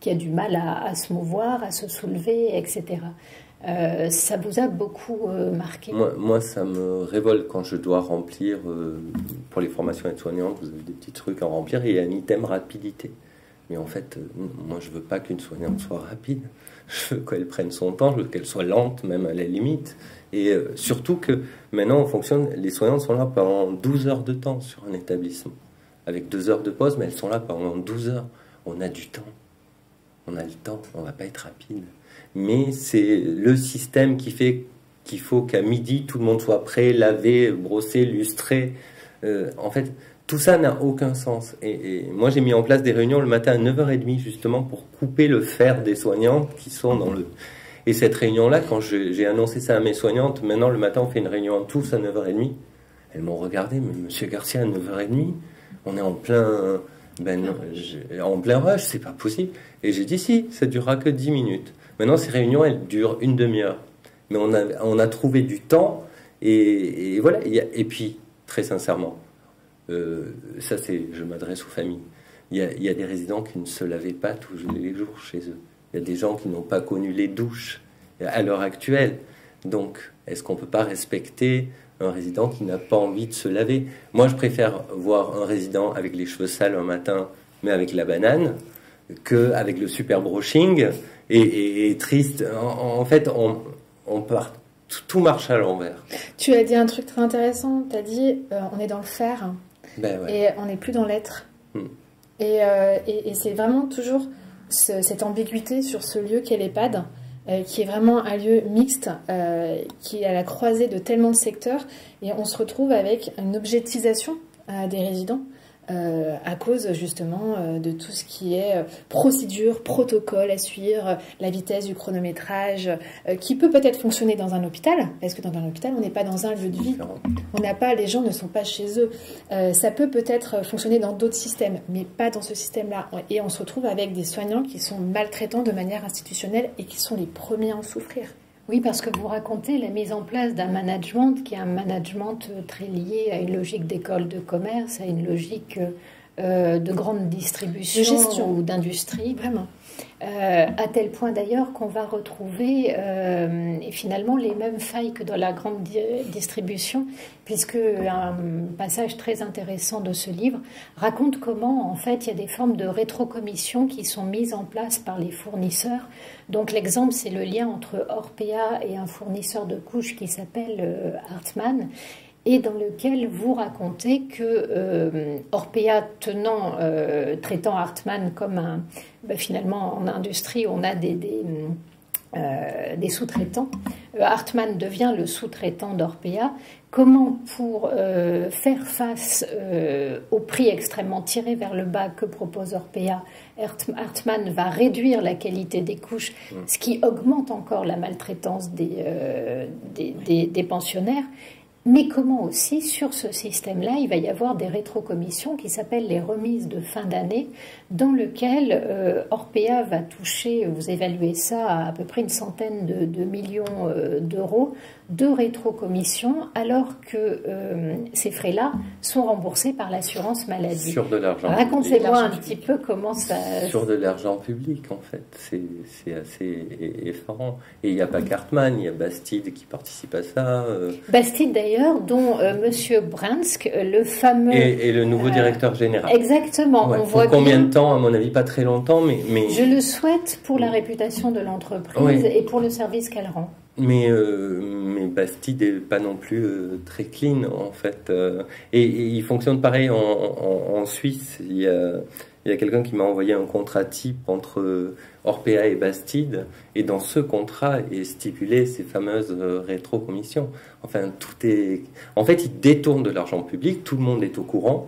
qui a du mal à se mouvoir, à se soulever, etc. Ça vous a beaucoup marqué? Moi, ça me révolte quand je dois remplir, pour les formations aides-soignantes, vous avez des petits trucs à remplir et il y a un item rapidité. Mais en fait, moi, je veux pas qu'une soignante soit rapide. Je veux qu'elle prenne son temps, je veux qu'elle soit lente, même à la limite. Et surtout que maintenant, les soignantes sont là pendant 12 heures de temps sur un établissement. Avec 2 heures de pause, mais elles sont là pendant 12 heures. On a du temps. On a le temps, on ne va pas être rapide. Mais c'est le système qui fait qu'il faut qu'à midi, tout le monde soit prêt, lavé, brossé, lustré. En fait... Tout ça n'a aucun sens. Et moi, j'ai mis en place des réunions le matin à 9h30, justement, pour couper le fer des soignantes qui sont dans le... Et cette réunion-là, quand j'ai annoncé ça à mes soignantes, maintenant, le matin, on fait une réunion tous à 9h30, Elles m'ont regardé, mais Monsieur Garcia, à 9h30, on est en plein, en plein rush, c'est pas possible. Et j'ai dit si, ça durera que 10 minutes. Maintenant, ces réunions, elles durent une demi-heure. Mais on a trouvé du temps, et voilà. Et puis, très sincèrement, ça c'est, je m'adresse aux familles. Il y a des résidents qui ne se lavaient pas tous les jours chez eux. Il y a des gens qui n'ont pas connu les douches à l'heure actuelle. Donc, est-ce qu'on ne peut pas respecter un résident qui n'a pas envie de se laver? Moi, je préfère voir un résident avec les cheveux sales un matin, mais avec la banane, qu'avec le super brushing et triste. En fait, on part, tout marche à l'envers. Tu as dit un truc très intéressant. Tu as dit on est dans le faire et on n'est plus dans l'être. Et c'est vraiment toujours cette ambiguïté sur ce lieu qu'est l'EHPAD, qui est vraiment un lieu mixte, qui est à la croisée de tellement de secteurs, et on se retrouve avec une objectisation des résidents à cause justement de tout ce qui est procédure, protocole à suivre, la vitesse du chronométrage, qui peut peut-être fonctionner dans un hôpital, parce que dans un hôpital on n'est pas dans un lieu de vie, on n'a pas, les gens ne sont pas chez eux. Ça peut peut-être fonctionner dans d'autres systèmes, mais pas dans ce système-là. Et on se retrouve avec des soignants qui sont maltraitants de manière institutionnelle et qui sont les premiers à en souffrir. Oui, parce que vous racontez la mise en place d'un management qui est un management très lié à une logique d'école de commerce, à une logique de grande distribution, de gestion ou d'industrie. Vraiment. À tel point d'ailleurs qu'on va retrouver finalement les mêmes failles que dans la grande distribution, puisque un passage très intéressant de ce livre raconte comment en fait il y a des formes de rétrocommission qui sont mises en place par les fournisseurs. Donc l'exemple, c'est le lien entre Orpea et un fournisseur de couches qui s'appelle Hartmann, et dans lequel vous racontez que Orpea traitant Hartmann comme finalement en industrie on a des sous-traitants, Hartmann devient le sous-traitant d'Orpea. Comment pour faire face au prix extrêmement tiré vers le bas que propose Orpea, Hartmann va réduire la qualité des couches, ce qui augmente encore la maltraitance des pensionnaires. Mais comment aussi, sur ce système-là, il va y avoir des rétrocommissions qui s'appellent les remises de fin d'année, dans lequel Orpea va toucher, vous évaluez ça à peu près une centaine de millions d'euros de rétrocommissions, alors que ces frais-là sont remboursés par l'assurance maladie. Sur de l'argent. Racontez-moi un petit peu comment ça... Sur de l'argent public, en fait. C'est assez effarant. Et il n'y a pas qu'Hartmann, il y a Bastide qui participe à ça. Bastide, d'ailleurs, dont Monsieur Bransk, le fameux... Et le nouveau directeur général. Exactement. Ouais, on voit combien de temps? À mon avis, pas très longtemps, mais... Je le souhaite pour la réputation de l'entreprise et pour le service qu'elle rend. Mais Bastide n'est pas non plus très clean, en fait. Et il fonctionne pareil en Suisse. Il y a quelqu'un qui m'a envoyé un contrat type entre Orpea et Bastide. Et dans ce contrat est stipulé ces fameuses rétrocommissions. Enfin, tout est... En fait, ils détournent de l'argent public. Tout le monde est au courant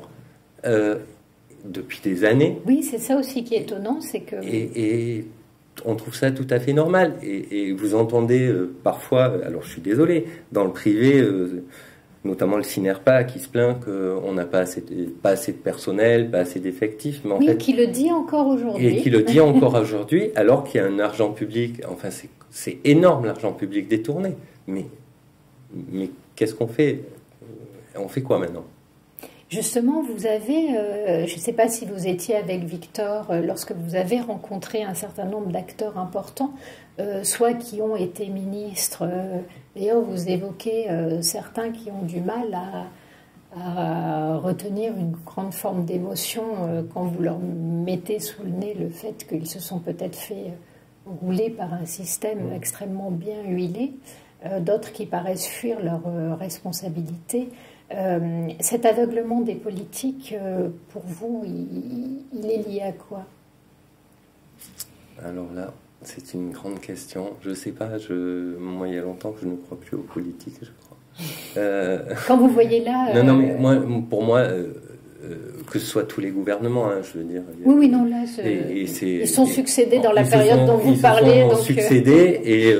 depuis des années. Oui, c'est ça aussi qui est étonnant, c'est que... Et on trouve ça tout à fait normal. Et vous entendez parfois, alors je suis désolé, dans le privé, notamment le Cinerpa, qui se plaint qu'on n'a pas assez de personnel, pas assez d'effectifs. Mais en fait, qui le dit encore aujourd'hui. Et qui le dit encore aujourd'hui, alors qu'il y a un argent public, enfin c'est énorme l'argent public détourné. Mais qu'est-ce qu'on fait? On fait quoi maintenant? Justement, vous avez, je ne sais pas si vous étiez avec Victor lorsque vous avez rencontré un certain nombre d'acteurs importants, soit qui ont été ministres, d'ailleurs vous évoquez certains qui ont du mal à retenir une grande forme d'émotion quand vous leur mettez sous le nez le fait qu'ils se sont peut-être fait rouler par un système extrêmement bien huilé, d'autres qui paraissent fuir leurs responsabilités. Cet aveuglement des politiques, pour vous, il est lié à quoi? Alors là, c'est une grande question. Je ne sais pas, moi, il y a longtemps que je ne crois plus aux politiques, je crois. Quand vous voyez là... Non, mais pour moi, que ce soit tous les gouvernements, hein, je veux dire... Oui, non, là, ils sont succédés dans la période dont vous parlez. Ils sont succédés et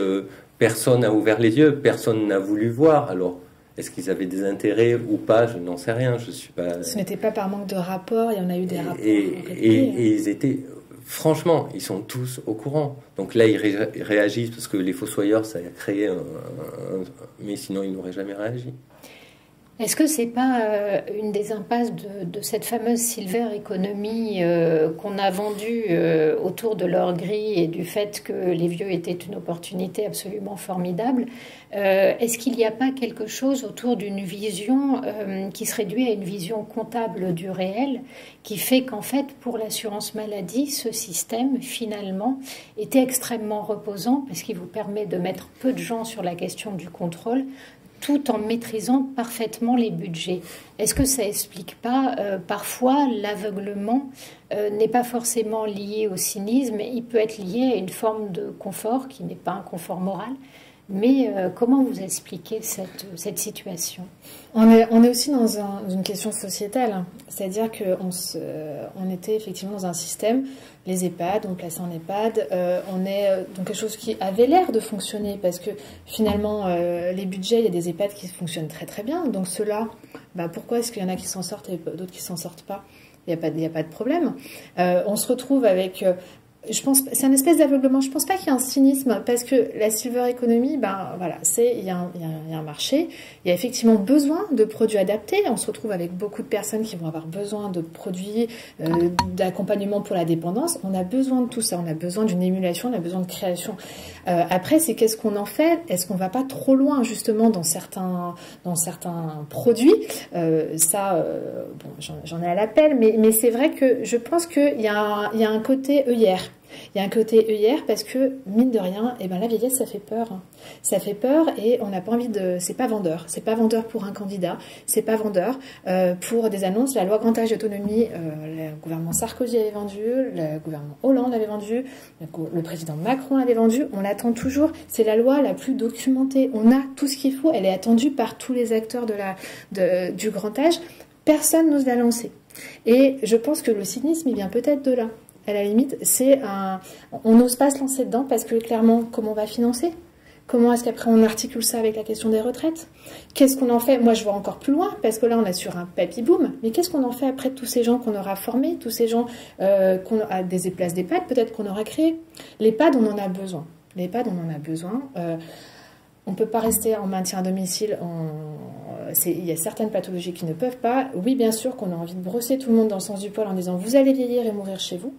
personne n'a ouvert les yeux, personne n'a voulu voir. Alors, Est-ce qu'ils avaient des intérêts ou pas? Je n'en sais rien. Je suis pas. Ce n'était pas par manque de rapports, il y en a eu des rapports. Et ils étaient. Franchement, ils sont tous au courant. Donc là, ils réagissent parce que les Fossoyeurs, ça a créé mais sinon, ils n'auraient jamais réagi. Est-ce que c'est pas une des impasses de cette fameuse silver economy qu'on a vendue autour de l'or gris et du fait que les vieux étaient une opportunité absolument formidable? Est-ce qu'il n'y a pas quelque chose autour d'une vision qui se réduit à une vision comptable du réel, qui fait qu'en fait, pour l'assurance maladie, ce système, finalement, était extrêmement reposant parce qu'il vous permet de mettre peu de gens sur la question du contrôle, tout en maîtrisant parfaitement les budgets. Est-ce que ça explique pas parfois l'aveuglement n'est pas forcément lié au cynisme, il peut être lié à une forme de confort qui n'est pas un confort moral, mais comment vous expliquez cette situation? On est aussi dans une question sociétale, c'est-à-dire qu'on était effectivement dans un système, les EHPAD, on plaçait en EHPAD, on est dans quelque chose qui avait l'air de fonctionner, parce que finalement, les budgets, il y a des EHPAD qui fonctionnent très très bien, donc ceux-là, pourquoi est-ce qu'il y en a qui s'en sortent et d'autres qui s'en sortent pas? Il n'y a pas de problème. On se retrouve avec... je pense, c'est un espèce d'aveuglement. Je pense pas qu'il y ait un cynisme, parce que la silver economy, voilà, il y a un marché. Il y a effectivement besoin de produits adaptés. On se retrouve avec beaucoup de personnes qui vont avoir besoin de produits, d'accompagnement pour la dépendance. On a besoin de tout ça. On a besoin d'une émulation, on a besoin de création. Après, c'est qu'est-ce qu'on en fait? Est-ce qu'on va pas trop loin, justement, dans certains produits? J'en ai à l'appel, mais c'est vrai que je pense qu'il y a un côté œillère. Il y a un côté œillère parce que, mine de rien, la vieillesse, ça fait peur. Ça fait peur et on n'a pas envie de... C'est pas vendeur. C'est pas vendeur pour un candidat. C'est pas vendeur pour des annonces. La loi grand âge d'autonomie, le gouvernement Sarkozy avait vendu, le gouvernement Hollande avait vendu, le président Macron l'avait vendu. On l'attend toujours. C'est la loi la plus documentée. On a tout ce qu'il faut. Elle est attendue par tous les acteurs du grand âge. Personne n'ose la lancer. Et je pense que le cynisme, il vient peut-être de là. À la limite, on n'ose pas se lancer dedans parce que clairement, comment on va financer? Comment est-ce qu'après on articule ça avec la question des retraites? Qu'est-ce qu'on en fait? Moi, je vois encore plus loin, parce que là, on est sur un papy boom. Mais qu'est-ce qu'on en fait après de tous ces gens qu'on aura formés, tous ces gens des places d'EHPAD, peut-être qu'on aura créés? L'EHPAD, on en a besoin. L'EHPAD, on en a besoin. On ne peut pas rester en maintien à domicile. Il y a certaines pathologies qui ne peuvent pas. Oui, bien sûr qu'on a envie de brosser tout le monde dans le sens du poil en disant « vous allez vieillir et mourir chez vous ».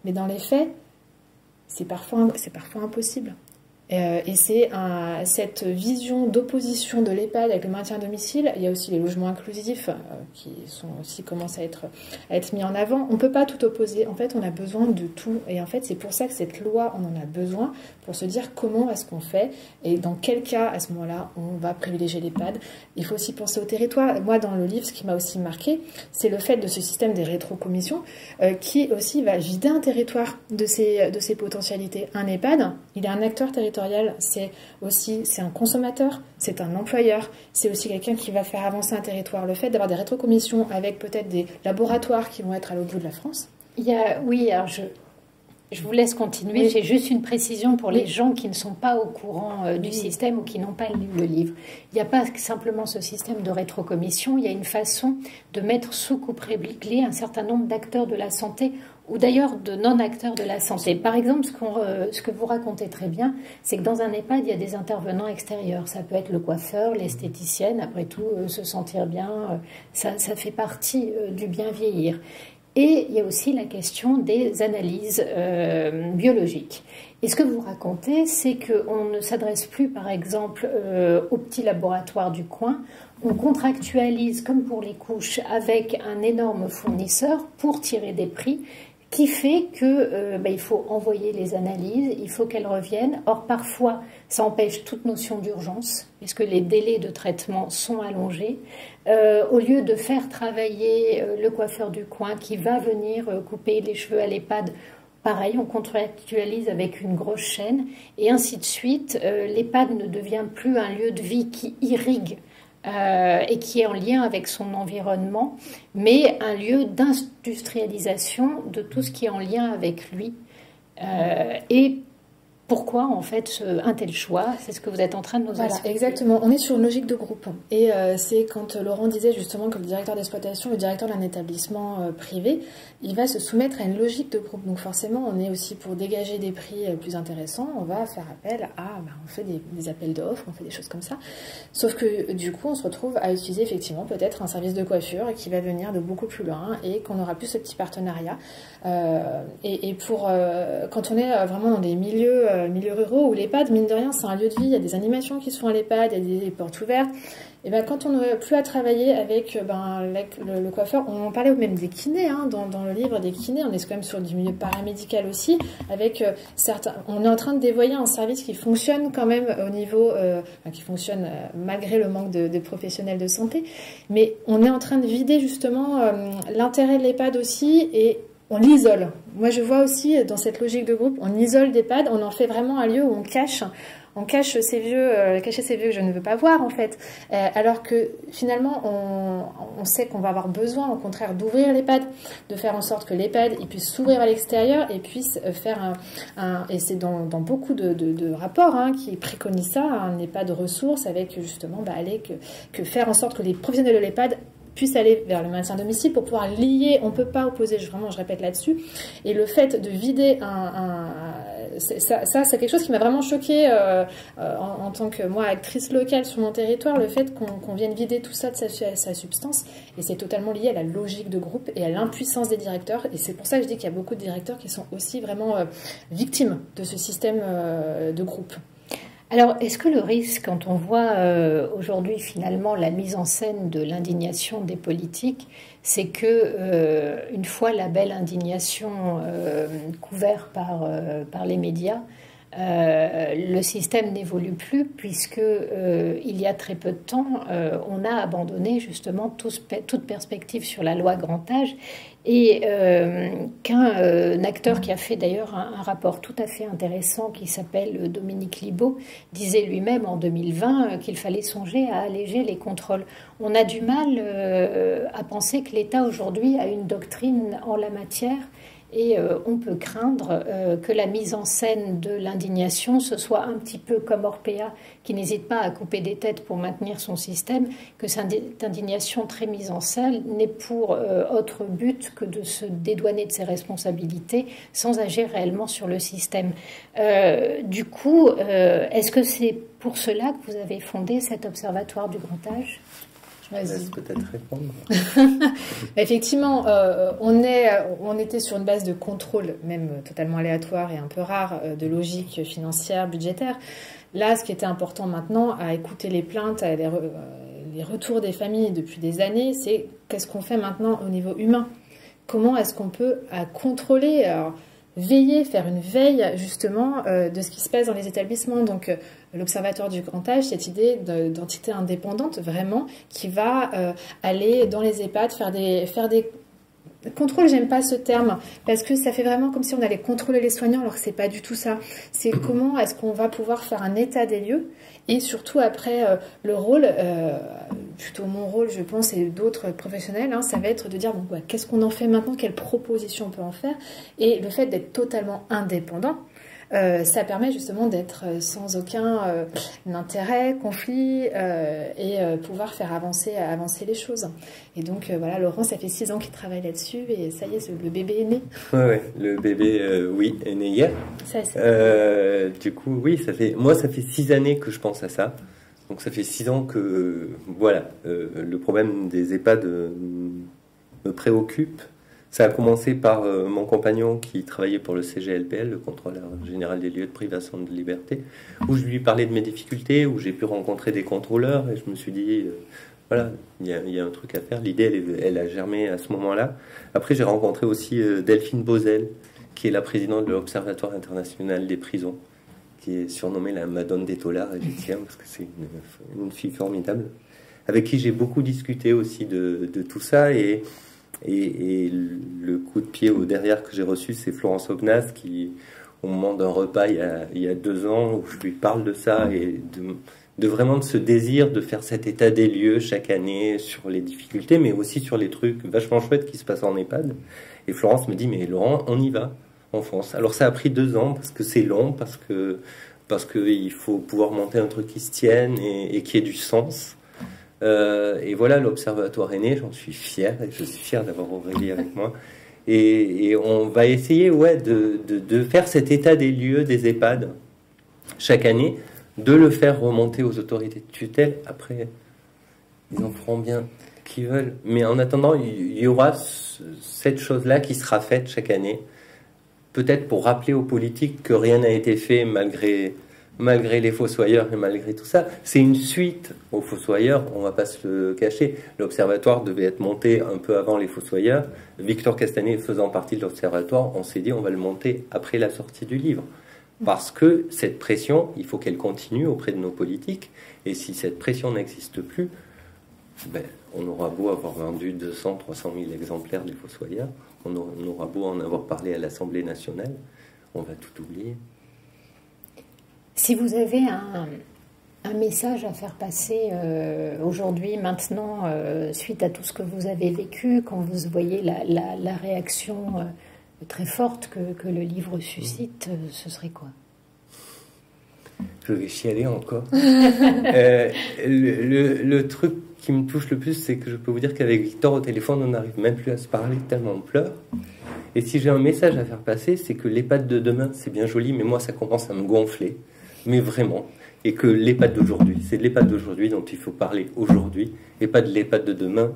Mais dans les faits, c'est parfois impossible. Et c'est cette vision d'opposition de l'EHPAD avec le maintien à domicile. Il y a aussi les logements inclusifs qui commencent à être mis en avant. On ne peut pas tout opposer. En fait, on a besoin de tout. Et en fait, c'est pour ça que cette loi, on en a besoin pour se dire comment est-ce qu'on fait et dans quel cas, à ce moment-là, on va privilégier l'EHPAD. Il faut aussi penser au territoire. Moi, dans le livre, ce qui m'a aussi marqué, c'est le fait de ce système des rétrocommissions qui aussi va vider un territoire de ses potentialités. Un EHPAD, il est un acteur territorial. C'est un consommateur, c'est un employeur, c'est aussi quelqu'un qui va faire avancer un territoire. Le fait d'avoir des rétrocommissions avec peut-être des laboratoires qui vont être à l'autre bout de la France. Oui, alors je vous laisse continuer. Oui. J'ai juste une précision pour les gens qui ne sont pas au courant du système ou qui n'ont pas lu le livre. Il n'y a pas simplement ce système de rétrocommission, il y a une façon de mettre sous coupe réglée un certain nombre d'acteurs de la santé ou d'ailleurs de non-acteurs de la santé. Par exemple, ce que vous racontez très bien, c'est que dans un EHPAD, il y a des intervenants extérieurs. Ça peut être le coiffeur, l'esthéticienne, après tout, se sentir bien, ça fait partie du bien vieillir. Et il y a aussi la question des analyses biologiques. Et ce que vous racontez, c'est qu'on ne s'adresse plus, par exemple, au petit laboratoire du coin. On contractualise, comme pour les couches, avec un énorme fournisseur pour tirer des prix, qui fait que il faut envoyer les analyses, il faut qu'elles reviennent. Or, parfois, ça empêche toute notion d'urgence, puisque les délais de traitement sont allongés. Au lieu de faire travailler le coiffeur du coin qui va venir couper les cheveux à l'EHPAD, pareil, on contractualise avec une grosse chaîne, et ainsi de suite. L'EHPAD ne devient plus un lieu de vie qui irrigue et qui est en lien avec son environnement, mais un lieu d'industrialisation de tout ce qui est en lien avec lui. Et Pourquoi en fait un tel choix? C'est ce que vous êtes en train de nous expliquer. Exactement. On est sur une logique de groupe. Et c'est quand Laurent disait justement que le directeur d'exploitation, le directeur d'un établissement privé, il va se soumettre à une logique de groupe. Donc forcément, on est aussi pour dégager des prix plus intéressants, on va faire appel à, on fait des appels d'offres, on fait des choses comme ça. Sauf que du coup, on se retrouve à utiliser effectivement peut-être un service de coiffure qui va venir de beaucoup plus loin et qu'on n'aura plus ce petit partenariat. Et pour quand on est vraiment dans des milieux ruraux où l'EHPAD, mine de rien, c'est un lieu de vie, il y a des animations qui se font à l'EHPAD, il y a des portes ouvertes. Et ben, quand on n'a plus à travailler avec le coiffeur, on parlait même des kinés, dans le livre des kinés, on est quand même sur du milieu paramédical aussi, avec certains, on est en train de dévoyer un service qui fonctionne quand même au niveau, qui fonctionne malgré le manque de professionnels de santé, mais on est en train de vider justement l'intérêt de l'EHPAD aussi, et on l'isole. Moi, je vois aussi dans cette logique de groupe, on isole d'EHPAD, on en fait vraiment un lieu où on cache ces vieux, cacher ces vieux que je ne veux pas voir en fait. Alors que finalement, on sait qu'on va avoir besoin, au contraire, d'ouvrir l'EHPAD, de faire en sorte que l'EHPAD il puisse s'ouvrir à l'extérieur et puisse faire et c'est dans beaucoup de rapports qui préconisent ça, un EHPAD de ressources avec justement que faire en sorte que les professionnels de l'EHPAD puissent aller vers le maintien à domicile pour pouvoir lier, on ne peut pas opposer, vraiment je répète là-dessus, et le fait de vider ça c'est quelque chose qui m'a vraiment choquée en tant que moi actrice locale sur mon territoire, le fait qu'on vienne vider tout ça de sa substance, et c'est totalement lié à la logique de groupe et à l'impuissance des directeurs, et c'est pour ça que je dis qu'il y a beaucoup de directeurs qui sont aussi vraiment victimes de ce système de groupe. Alors, est-ce que le risque, quand on voit aujourd'hui finalement la mise en scène de l'indignation des politiques, c'est que une fois la belle indignation couverte par les médias, le système n'évolue plus puisque il y a très peu de temps, on a abandonné justement toute perspective sur la loi grand âge, et qu'un acteur qui a fait d'ailleurs un rapport tout à fait intéressant qui s'appelle Dominique Libaud disait lui-même en 2020 qu'il fallait songer à alléger les contrôles. On a du mal à penser que l'État aujourd'hui a une doctrine en la matière. Et on peut craindre que la mise en scène de l'indignation, ce soit un petit peu comme Orpea, qui n'hésite pas à couper des têtes pour maintenir son système, que cette indignation très mise en scène n'ait pour autre but que de se dédouaner de ses responsabilités sans agir réellement sur le système. Du coup, est-ce que c'est pour cela que vous avez fondé cet observatoire du grand âge ? Je laisse peut-être répondre. Effectivement, on était sur une base de contrôle, même totalement aléatoire et un peu rare, de logique financière, budgétaire. Là, ce qui était important maintenant, à écouter les plaintes, les retours des familles depuis des années, c'est qu'est-ce qu'on fait maintenant au niveau humain ? Comment est-ce qu'on peut contrôler, veiller, faire une veille justement de ce qui se passe dans les établissements. Donc l'Observatoire du grand âge, cette idée d'entité indépendante vraiment qui va aller dans les EHPAD faire des contrôle, j'aime pas ce terme, parce que ça fait vraiment comme si on allait contrôler les soignants, alors que c'est pas du tout ça. C'est comment est-ce qu'on va pouvoir faire un état des lieux, et surtout après le rôle, plutôt mon rôle je pense, et d'autres professionnels, ça va être de dire bon, qu'est-ce qu'on en fait maintenant, quelles propositions on peut en faire, et le fait d'être totalement indépendant, ça permet justement d'être sans aucun intérêt, conflit, et pouvoir faire avancer les choses. Et donc voilà, Laurent, ça fait 6 ans qu'il travaille là-dessus, et ça y est, le bébé est né. Ouais, le bébé, oui, est né hier. Du coup, oui, ça fait 6 années que je pense à ça. Donc ça fait 6 ans que, voilà, le problème des EHPAD me préoccupe. Ça a commencé par mon compagnon qui travaillait pour le CGLPL, le contrôleur général des lieux de privation de liberté, où je lui parlais de mes difficultés, où j'ai pu rencontrer des contrôleurs, et je me suis dit, voilà, il y a un truc à faire. L'idée, elle a germé à ce moment-là. Après, j'ai rencontré aussi Delphine Bozell, qui est la présidente de l'Observatoire international des prisons, qui est surnommée la Madone des Taulards égyptienne, parce que c'est une fille formidable, avec qui j'ai beaucoup discuté aussi de tout ça, et le coup de pied au derrière que j'ai reçu, c'est Florence Aubenas qui, au moment d'un repas il y a 2 ans, où je lui parle de ça et de vraiment de ce désir de faire cet état des lieux chaque année sur les difficultés, mais aussi sur les trucs vachement chouettes qui se passent en EHPAD. Et Florence me dit, mais Laurent, on y va. en France. Alors ça a pris 2 ans parce que c'est long, parce que il faut pouvoir monter un truc qui se tienne et qui ait du sens. Et voilà, l'Observatoire est né, j'en suis fier, et je suis fier d'avoir Aurélie avec moi. Et on va essayer de faire cet état des lieux des EHPAD chaque année, de le faire remonter aux autorités de tutelle. Après, ils en feront bien qu'ils veulent. Mais en attendant, il y aura cette chose-là qui sera faite chaque année, peut-être pour rappeler aux politiques que rien n'a été fait malgré les fossoyeurs et malgré tout ça. C'est une suite aux fossoyeurs, on ne va pas se le cacher. L'observatoire devait être monté un peu avant les fossoyeurs. Victor Castanet faisant partie de l'observatoire, on s'est dit on va le monter après la sortie du livre. Parce que cette pression, il faut qu'elle continue auprès de nos politiques. Et si cette pression n'existe plus, on aura beau avoir vendu 200, 300 000 exemplaires des fossoyeurs, on aura beau en avoir parlé à l'Assemblée nationale, on va tout oublier. Si vous avez un message à faire passer aujourd'hui, maintenant, suite à tout ce que vous avez vécu, quand vous voyez la réaction très forte que le livre suscite, ce serait quoi? Je vais chialer encore. Le truc qui me touche le plus, c'est que je peux vous dire qu'avec Victor au téléphone, on n'arrive même plus à se parler tellement on pleure. Et si j'ai un message à faire passer, c'est que l'EHPAD de demain, c'est bien joli, mais moi, ça commence à me gonfler. Mais vraiment. Et que l'EHPAD d'aujourd'hui, c'est de l'EHPAD d'aujourd'hui dont il faut parler aujourd'hui, et pas de l'EHPAD de demain.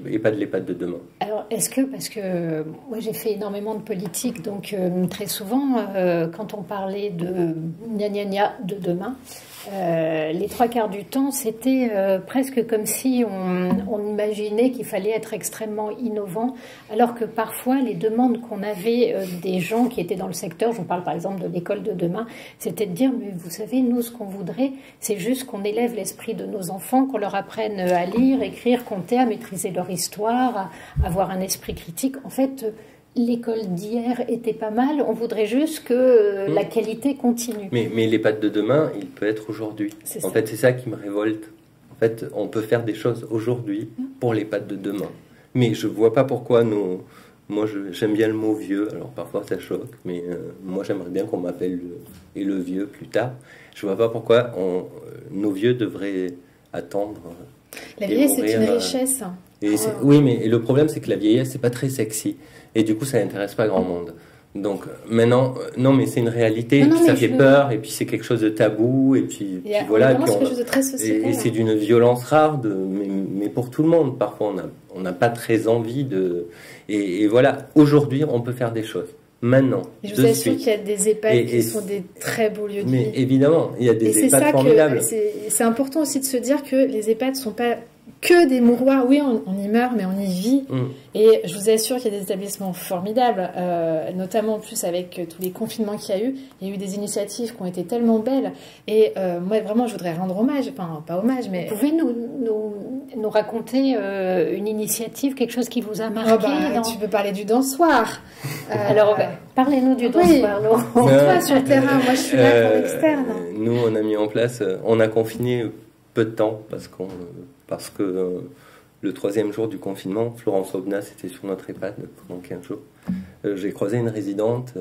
Et pas de l'EHPAD de demain. Alors, est-ce que, parce que moi j'ai fait énormément de politique, donc très souvent, quand on parlait de gna gna gna de demain, les 3/4 du temps, c'était presque comme si on imaginait qu'il fallait être extrêmement innovant, alors que parfois les demandes qu'on avait des gens qui étaient dans le secteur, je vous parle par exemple de l'école de demain, c'était de dire, mais vous savez, nous ce qu'on voudrait, c'est juste qu'on élève l'esprit de nos enfants, qu'on leur apprenne à lire, écrire, compter, à maîtriser leur histoire, à avoir un esprit critique. En fait, l'école d'hier était pas mal, on voudrait juste que la qualité continue. Mais l'EHPAD de demain, il peut être aujourd'hui. En fait, c'est ça qui me révolte. En fait, on peut faire des choses aujourd'hui pour l'EHPAD de demain. Mais je vois pas pourquoi moi, j'aime bien le mot vieux, alors parfois ça choque, mais moi j'aimerais bien qu'on m'appelle le vieux plus tard. Je vois pas pourquoi nos vieux devraient attendre. La vieillesse, c'est une richesse. Oui, mais le problème, c'est que la vieillesse, c'est pas très sexy. Et du coup, ça n'intéresse pas grand monde. Donc maintenant, non, mais c'est une réalité, puis ça fait peur, et puis c'est quelque chose de tabou, et puis voilà. Et c'est d'une violence rare, mais pour tout le monde. Parfois, on n'a pas très envie de. Et voilà, aujourd'hui, on peut faire des choses. Maintenant, je vous assure qu'il y a des EHPAD qui sont des très beaux lieux de vie. Mais évidemment, il y a des EHPAD formidables. C'est important aussi de se dire que les EHPAD ne sont pas que des mouroirs. Oui, on y meurt, mais on y vit. Et je vous assure qu'il y a des établissements formidables, notamment en plus avec tous les confinements qu'il y a eu. Il y a eu des initiatives qui ont été tellement belles. Et moi, vraiment, je voudrais rendre hommage. Enfin, pas hommage, mais... Vous pouvez nous raconter une initiative, quelque chose qui vous a marqué Tu peux parler du dansoir. Alors, parlez-nous du dansoir, Laurent. Toi, sur le terrain, moi, je suis là pour l'externe. Nous, on a mis en place... on a confiné peu de temps, parce que le 3e jour du confinement, Florence Aubenas était sur notre EHPAD pendant 15 jours. J'ai croisé une résidente,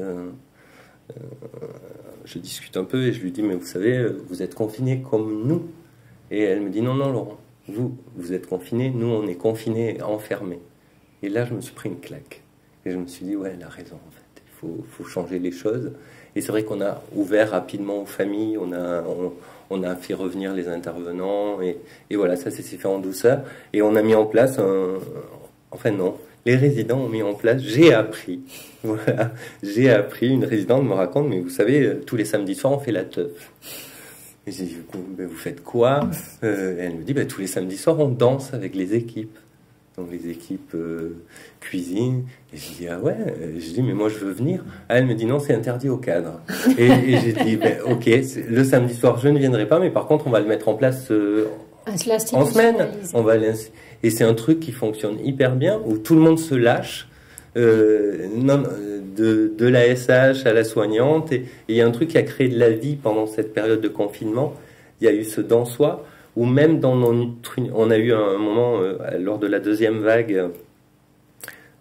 je discute un peu et je lui dis, mais vous savez, vous êtes confinés comme nous. Et elle me dit, non, Laurent, vous êtes confinés, nous on est confinés, enfermés. Et là, je me suis pris une claque. Et je me suis dit, ouais, elle a raison, en fait. Il faut changer les choses. Et c'est vrai qu'on a ouvert rapidement aux familles, on a fait revenir les intervenants, et voilà, ça s'est fait en douceur. Et on a mis en place enfin non, les résidents ont mis en place, j'ai appris, une résidente me raconte, mais vous savez, tous les samedis soirs, on fait la teuf. Et j'ai dit, vous faites quoi? Elle me dit, tous les samedis soirs, on danse avec les équipes. Donc les équipes cuisine. Et je dis, ah ouais. Je dis, mais moi je veux venir. Elle me dit, non, c'est interdit au cadre. Et j'ai dit, ok, le samedi soir, je ne viendrai pas, mais par contre, on va le mettre en place en semaine. Et c'est un truc qui fonctionne hyper bien, où tout le monde se lâche, de la SH à la soignante. Et il y a un truc qui a créé de la vie pendant cette période de confinement. Il y a eu ce dansoir, ou même on a eu un moment, lors de la 2e vague,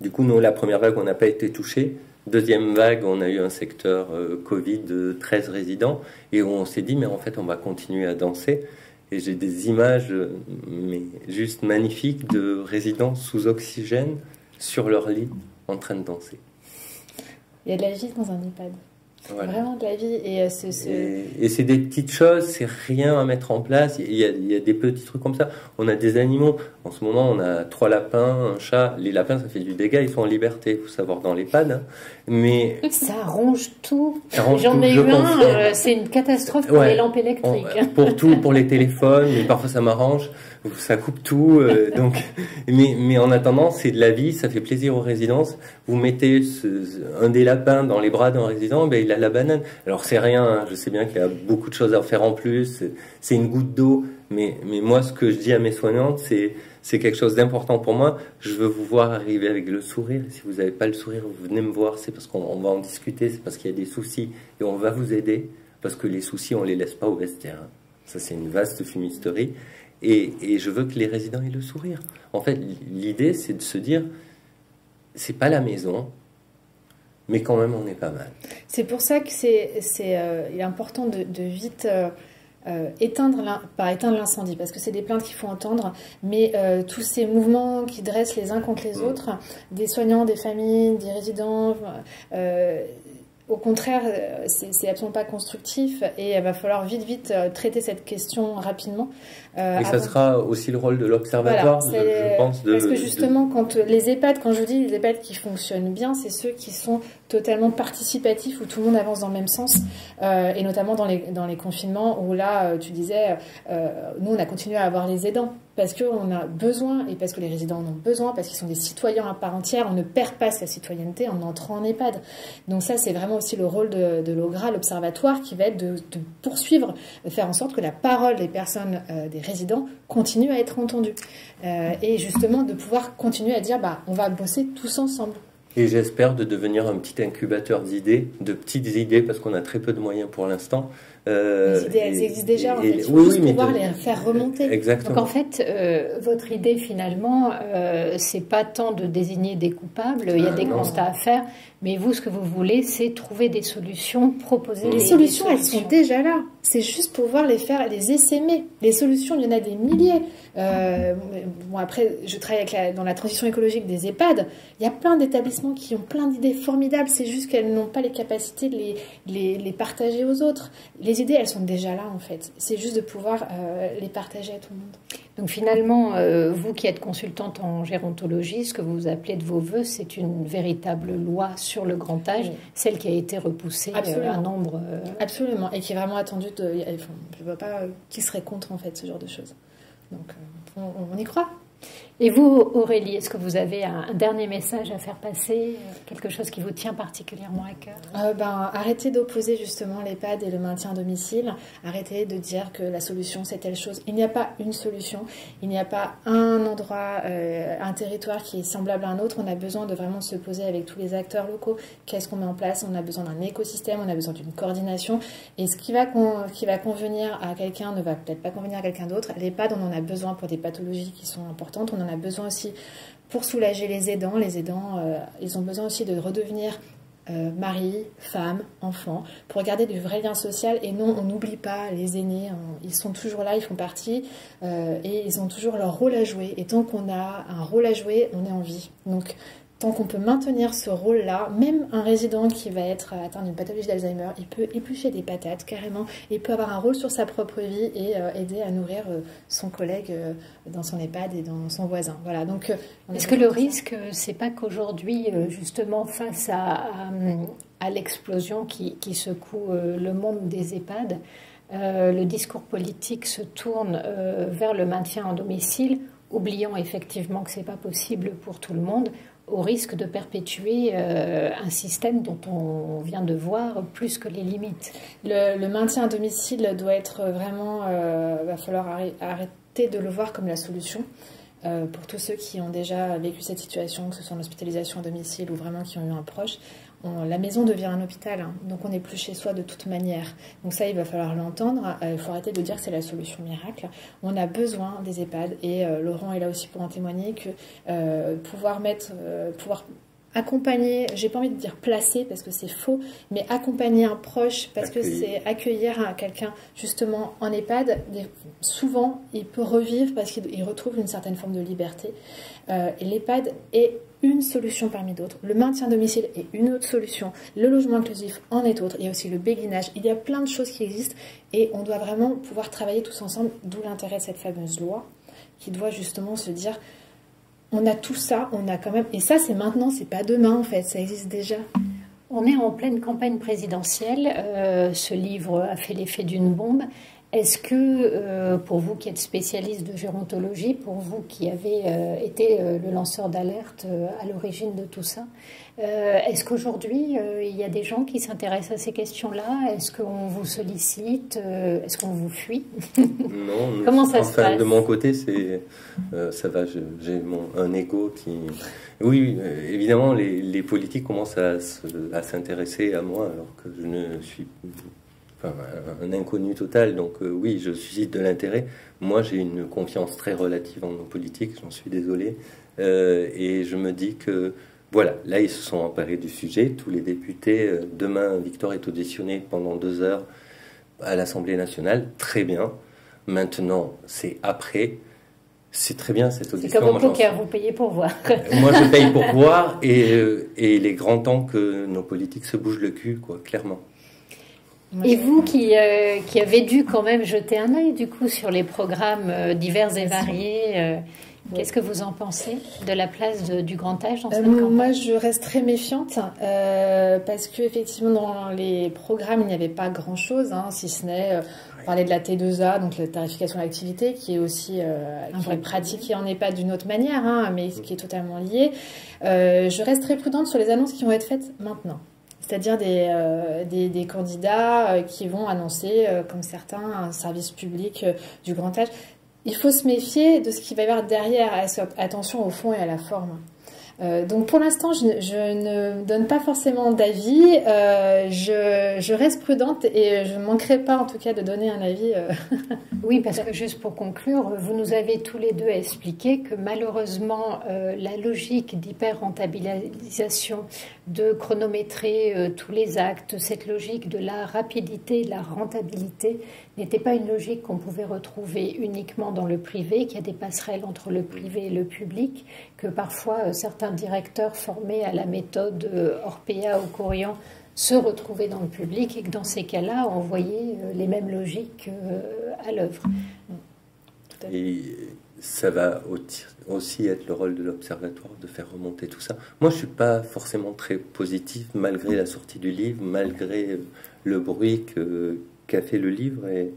Du coup, nous, la première vague, on n'a pas été touchés. Deuxième vague, on a eu un secteur Covid de 13 résidents et on s'est dit, mais en fait, on va continuer à danser. Et j'ai des images mais juste magnifiques de résidents sous oxygène sur leur lit en train de danser. Il y a de la vie dans un EHPAD. Voilà. Vraiment de la vie. Et c'est des petites choses, c'est rien à mettre en place. Il y a des petits trucs comme ça. On a des animaux. En ce moment, on a 3 lapins, un chat. Les lapins, ça fait du dégât. Ils sont en liberté, il faut savoir, dans l'EHPAD. Hein. Mais ça ronge tout. J'en ai eu un, c'est une catastrophe pour les lampes électriques. Pour tout, pour les téléphones, mais parfois ça m'arrange. Ça coupe tout. Donc, mais en attendant, c'est de la vie, ça fait plaisir aux résidences. Vous mettez un des lapins dans les bras d'un résident, ben, il a la banane. Alors c'est rien, hein. Je sais bien qu'il y a beaucoup de choses à faire en plus. C'est une goutte d'eau. Mais moi, ce que je dis à mes soignantes, c'est quelque chose d'important pour moi. Je veux vous voir arriver avec le sourire. Si vous n'avez pas le sourire, vous venez me voir. C'est parce qu'on va en discuter. C'est parce qu'il y a des soucis. Et on va vous aider. Parce que les soucis, on ne les laisse pas au vestiaire. Ça, c'est une vaste fumisterie. Et je veux que les résidents aient le sourire. En fait, l'idée, c'est de se dire, c'est pas la maison, mais quand même, on est pas mal. C'est pour ça que il est important de vite éteindre l'incendie, parce que c'est des plaintes qu'il faut entendre, mais tous ces mouvements qui dressent les uns contre les autres, des soignants, des familles, des résidents, au contraire, c'est absolument pas constructif et il va falloir vite traiter cette question rapidement. Et ça sera aussi le rôle de l'observatoire, voilà, je pense. Parce que justement, quand les EHPAD, quand je dis les EHPAD qui fonctionnent bien, c'est ceux qui sont totalement participatifs, où tout le monde avance dans le même sens, et notamment dans les confinements, où là, tu disais, nous, on a continué à avoir les aidants, parce qu'on a besoin, et parce que les résidents en ont besoin, parce qu'ils sont des citoyens à part entière, on ne perd pas sa citoyenneté en entrant en EHPAD. Donc ça, c'est vraiment aussi le rôle de l'OGRA, l'observatoire, qui va être de poursuivre, de faire en sorte que la parole des personnes, des résidents, continue à être entendue. Et justement, de pouvoir continuer à dire, on va bosser tous ensemble. Et j'espère de devenir un petit incubateur d'idées, de petites idées, parce qu'on a très peu de moyens pour l'instant. Les idées, elles existent déjà, en fait. Il faut juste pouvoir les faire remonter. Exactement. Donc en fait, votre idée finalement, c'est pas tant de désigner des coupables, il y a des constats à faire, mais vous, ce que vous voulez, c'est trouver des solutions, proposer les solutions, elles sont déjà là. C'est juste pouvoir les faire, les essaimer. Les solutions, il y en a des milliers. Bon, après, je travaille dans la transition écologique des EHPAD. Il y a plein d'établissements qui ont plein d'idées formidables. C'est juste qu'elles n'ont pas les capacités de les partager aux autres. Les idées, elles sont déjà là, en fait. C'est juste de pouvoir les partager à tout le monde. Donc finalement, vous qui êtes consultante en gérontologie, ce que vous appelez de vos voeux, c'est une véritable loi sur le grand âge, celle qui a été repoussée un nombre... Absolument, et qui est vraiment attendue. Je ne vois pas qui serait contre, en fait, ce genre de choses. Donc, on y croit. Et vous, Aurélie, est-ce que vous avez un dernier message à faire passer, quelque chose qui vous tient particulièrement à cœur? Arrêtez d'opposer justement l'EHPAD et le maintien à domicile. Arrêtez de dire que la solution c'est telle chose. Il n'y a pas une solution. Il n'y a pas un endroit, un territoire qui est semblable à un autre. On a besoin de vraiment se poser avec tous les acteurs locaux. Qu'est-ce qu'on met en place? On a besoin d'un écosystème, on a besoin d'une coordination. Et ce qui va convenir à quelqu'un ne va peut-être pas convenir à quelqu'un d'autre. L'EHPAD, on en a besoin pour des pathologies qui sont importantes. On en a besoin aussi pour soulager les aidants. Les aidants, ils ont besoin aussi de redevenir mari, femme, enfant, pour garder du vrai lien social. Et non, on n'oublie pas les aînés. Ils sont toujours là, ils font partie et ils ont toujours leur rôle à jouer. Et tant qu'on a un rôle à jouer, on est en vie. Donc, tant qu'on peut maintenir ce rôle-là, même un résident qui va être atteint d'une pathologie d'Alzheimer, il peut éplucher des patates carrément, il peut avoir un rôle sur sa propre vie et aider à nourrir son collègue dans son EHPAD et dans son voisin. Voilà. Donc, est-ce que le risque, c'est pas qu'aujourd'hui, justement, face à l'explosion qui secoue le monde des EHPAD, le discours politique se tourne vers le maintien en domicile, oubliant effectivement que c'est pas possible pour tout le monde, au risque de perpétuer un système dont on vient de voir plus que les limites. Le maintien à domicile doit être vraiment... va falloir arrêter de le voir comme la solution. pour tous ceux qui ont déjà vécu cette situation, que ce soit en hospitalisation à domicile ou vraiment qui ont eu un proche, la maison devient un hôpital, hein, donc on n'est plus chez soi de toute manière. Donc ça, il va falloir l'entendre. Il faut arrêter de dire que c'est la solution miracle. On a besoin des EHPAD et Laurent est là aussi pour en témoigner que pouvoir accompagner, j'ai pas envie de dire placer parce que c'est faux, mais accompagner un proche parce que c'est accueillir quelqu'un justement en EHPAD. Souvent, il peut revivre parce qu'il retrouve une certaine forme de liberté. Et l'EHPAD est une solution parmi d'autres. Le maintien à domicile est une autre solution. Le logement inclusif en est autre. Il y a aussi le béguinage. Il y a plein de choses qui existent et on doit vraiment pouvoir travailler tous ensemble, d'où l'intérêt de cette fameuse loi qui doit justement se dire on a tout ça, on a quand même... Et ça, c'est maintenant, c'est pas demain en fait, ça existe déjà. On est en pleine campagne présidentielle. Ce livre a fait l'effet d'une bombe. Est-ce que, pour vous qui êtes spécialiste de gérontologie, pour vous qui avez été le lanceur d'alerte à l'origine de tout ça, est-ce qu'aujourd'hui, il y a des gens qui s'intéressent à ces questions-là? Est-ce qu'on vous sollicite? Est-ce qu'on vous fuit? Non. Comment ça se passe? De mon côté, ça va, j'ai un ego qui... Oui, évidemment, les politiques commencent à s'intéresser à moi, alors que je ne suis... Enfin, un inconnu total, donc oui, je suscite de l'intérêt. Moi, j'ai une confiance très relative en nos politiques, j'en suis désolé, et je me dis que, voilà, là, ils se sont emparés du sujet, tous les députés. Demain, Victor est auditionné pendant 2 heures à l'Assemblée nationale, très bien. Maintenant, c'est après. C'est très bien cette audition. C'est comme au poker, vous payez pour voir. Moi, je paye pour voir, et il est grand temps que nos politiques se bougent le cul, quoi, clairement. Et vous qui avez dû quand même jeter un œil du coup sur les programmes divers et variés, qu'est-ce que vous en pensez de la place du grand âge dans cette campagne? Moi, je reste très méfiante parce qu'effectivement, dans les programmes, il n'y avait pas grand-chose, hein, si ce n'est parler de la T2A, donc la tarification à l'activité, qui est aussi qui est pratiquée en EHPAD d'une autre manière, hein, mais qui est totalement liée. Je reste très prudente sur les annonces qui vont être faites maintenant. C'est-à-dire des candidats qui vont annoncer, comme certains, un service public du grand âge. Il faut se méfier de ce qu'il va y avoir derrière. Attention au fond et à la forme. Donc pour l'instant, je ne donne pas forcément d'avis. Je reste prudente et je ne manquerai pas en tout cas de donner un avis. Oui, parce que juste pour conclure, vous nous avez tous les deux expliqué que malheureusement, la logique d'hyper-rentabilisation, de chronométrer tous les actes, cette logique de la rapidité, de la rentabilité, n'était pas une logique qu'on pouvait retrouver uniquement dans le privé, qu'il y a des passerelles entre le privé et le public, que parfois certains directeurs formés à la méthode Orpea ou Corian se retrouvaient dans le public et que dans ces cas-là, on voyait les mêmes logiques à l'œuvre. Et ça va aussi être le rôle de l'Observatoire de faire remonter tout ça. Moi, je ne suis pas forcément très positif, malgré la sortie du livre, malgré le bruit qu'a fait le livre, et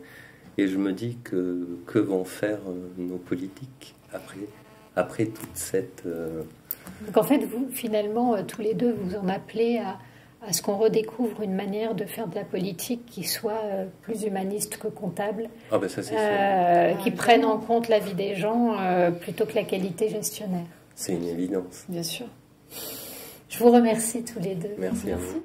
je me dis que vont faire nos politiques après toute cette... Donc en fait, vous, finalement, tous les deux, vous en appelez à ce qu'on redécouvre une manière de faire de la politique qui soit plus humaniste que comptable, ah ben ça, c'est sûr. Qui prenne en compte la vie des gens plutôt que la qualité gestionnaire. C'est une évidence. Bien sûr. Je vous remercie tous les deux. Merci à vous.